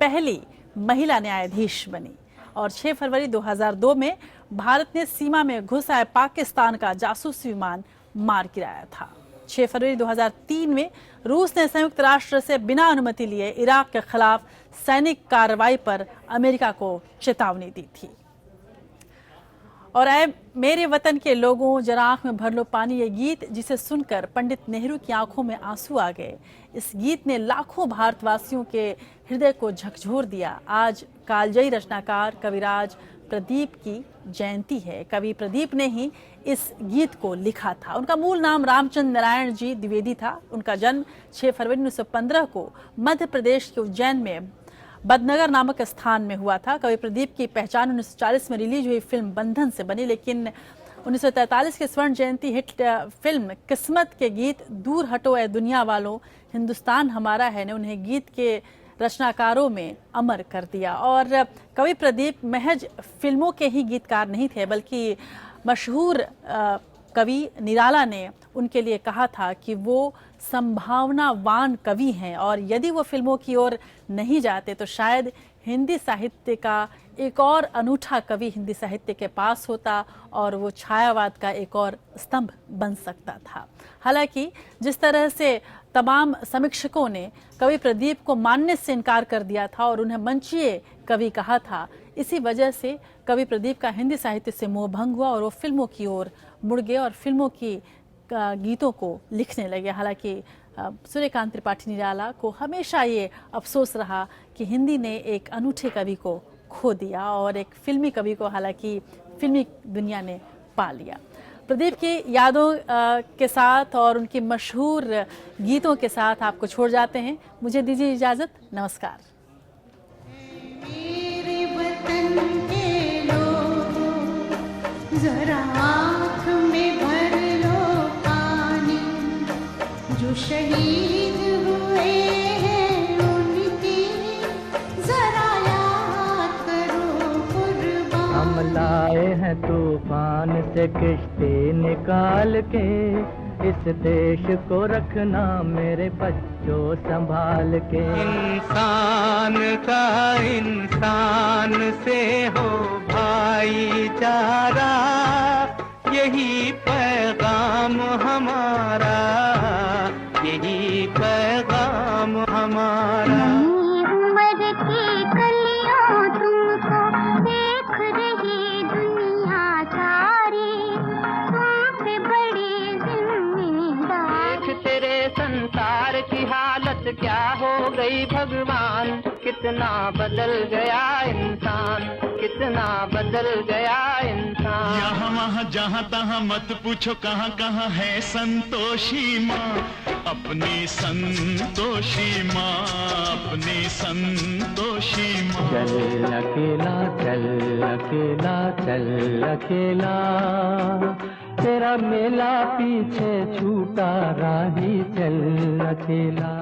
पहली महिला न्यायाधीश बनी। और 6 फरवरी 2002 में भारत ने सीमा में घुस आए पाकिस्तान का जासूसी विमान मार गिराया था। 6 फरवरी 2003 में रूस ने संयुक्त राष्ट्र से बिना अनुमति लिए इराक के खिलाफ सैनिक कार्रवाई पर अमेरिका को चेतावनी दी थी। और ऐ मेरे वतन के लोगों जरा आंख में भर लो पानी, ये गीत जिसे सुनकर पंडित नेहरू की आंखों में आंसू आ गए। इस गीत ने लाखों भारतवासियों के हृदय को झकझोर दिया। आज कालजयी रचनाकार कविराज प्रदीप की जयंती है। कवि प्रदीप ने ही इस गीत को लिखा था। उनका मूल नाम रामचंद्र नारायण जी द्विवेदी था। उनका जन्म 6 फरवरी 1915 को मध्य प्रदेश के उज्जैन में बदनगर नामक स्थान में हुआ था। कवि प्रदीप की पहचान 1940 में रिलीज हुई फिल्म बंधन से बनी, लेकिन 1943 के स्वर्ण जयंती हिट फिल्म किस्मत के गीत दूर हटो ए दुनिया वालों हिंदुस्तान हमारा है ने उन्हें गीत के रचनाकारों में अमर कर दिया। और कवि प्रदीप महज फिल्मों के ही गीतकार नहीं थे, बल्कि मशहूर कवि निराला ने उनके लिए कहा था कि वो संभावनावान कवि हैं और यदि वो फिल्मों की ओर नहीं जाते तो शायद हिंदी साहित्य का एक और अनूठा कवि हिंदी साहित्य के पास होता और वो छायावाद का एक और स्तंभ बन सकता था। हालांकि जिस तरह से तमाम समीक्षकों ने कवि प्रदीप को मानने से इनकार कर दिया था और उन्हें मंचीय कवि कहा था, इसी वजह से कवि प्रदीप का हिंदी साहित्य से मोह भंग हुआ और वो फिल्मों की ओर मुड़ गए और फिल्मों की गीतों को लिखने लगे। हालांकि सूर्यकांत त्रिपाठी निराला को हमेशा ये अफसोस रहा कि हिंदी ने एक अनूठे कवि को खो दिया और एक फिल्मी कवि को हालांकि फिल्मी दुनिया ने पा लिया। प्रदीप की यादों के साथ और उनकी मशहूर गीतों के साथ आपको छोड़ जाते हैं। मुझे दीजिए इजाज़त, नमस्कार। मेरे वतन के लोगों, जरा आँख में भर लो पानी, जो शहीद हुए हैं उनकी जरा याद करो कुर्बान। हम लाए हैं तूफान से किश्ती निकाल के, इस देश को रखना मेरे बच्चों संभाल के। इंसान का इंसान से हो भाईचारा, यही पैगाम हमारा, यही पैगाम हमारा। उम्र की कलियों तुमको देख रही दुनिया सारी, तुमसे बड़ी जिम्मेदारी। देख तेरे संसार की हालत क्या हो गई भगवान, कितना बदल गया इंसान, कितना बदल गया इंसान। यहाँ वहाँ जहाँ तहाँ मत पूछो कहाँ कहाँ है संतोषी माँ, अपनी संतोषी माँ, अपनी संतोषी माँ। चल अकेला चल अकेला चल अकेला, तेरा मेला पीछे छूटा राही चल अकेला।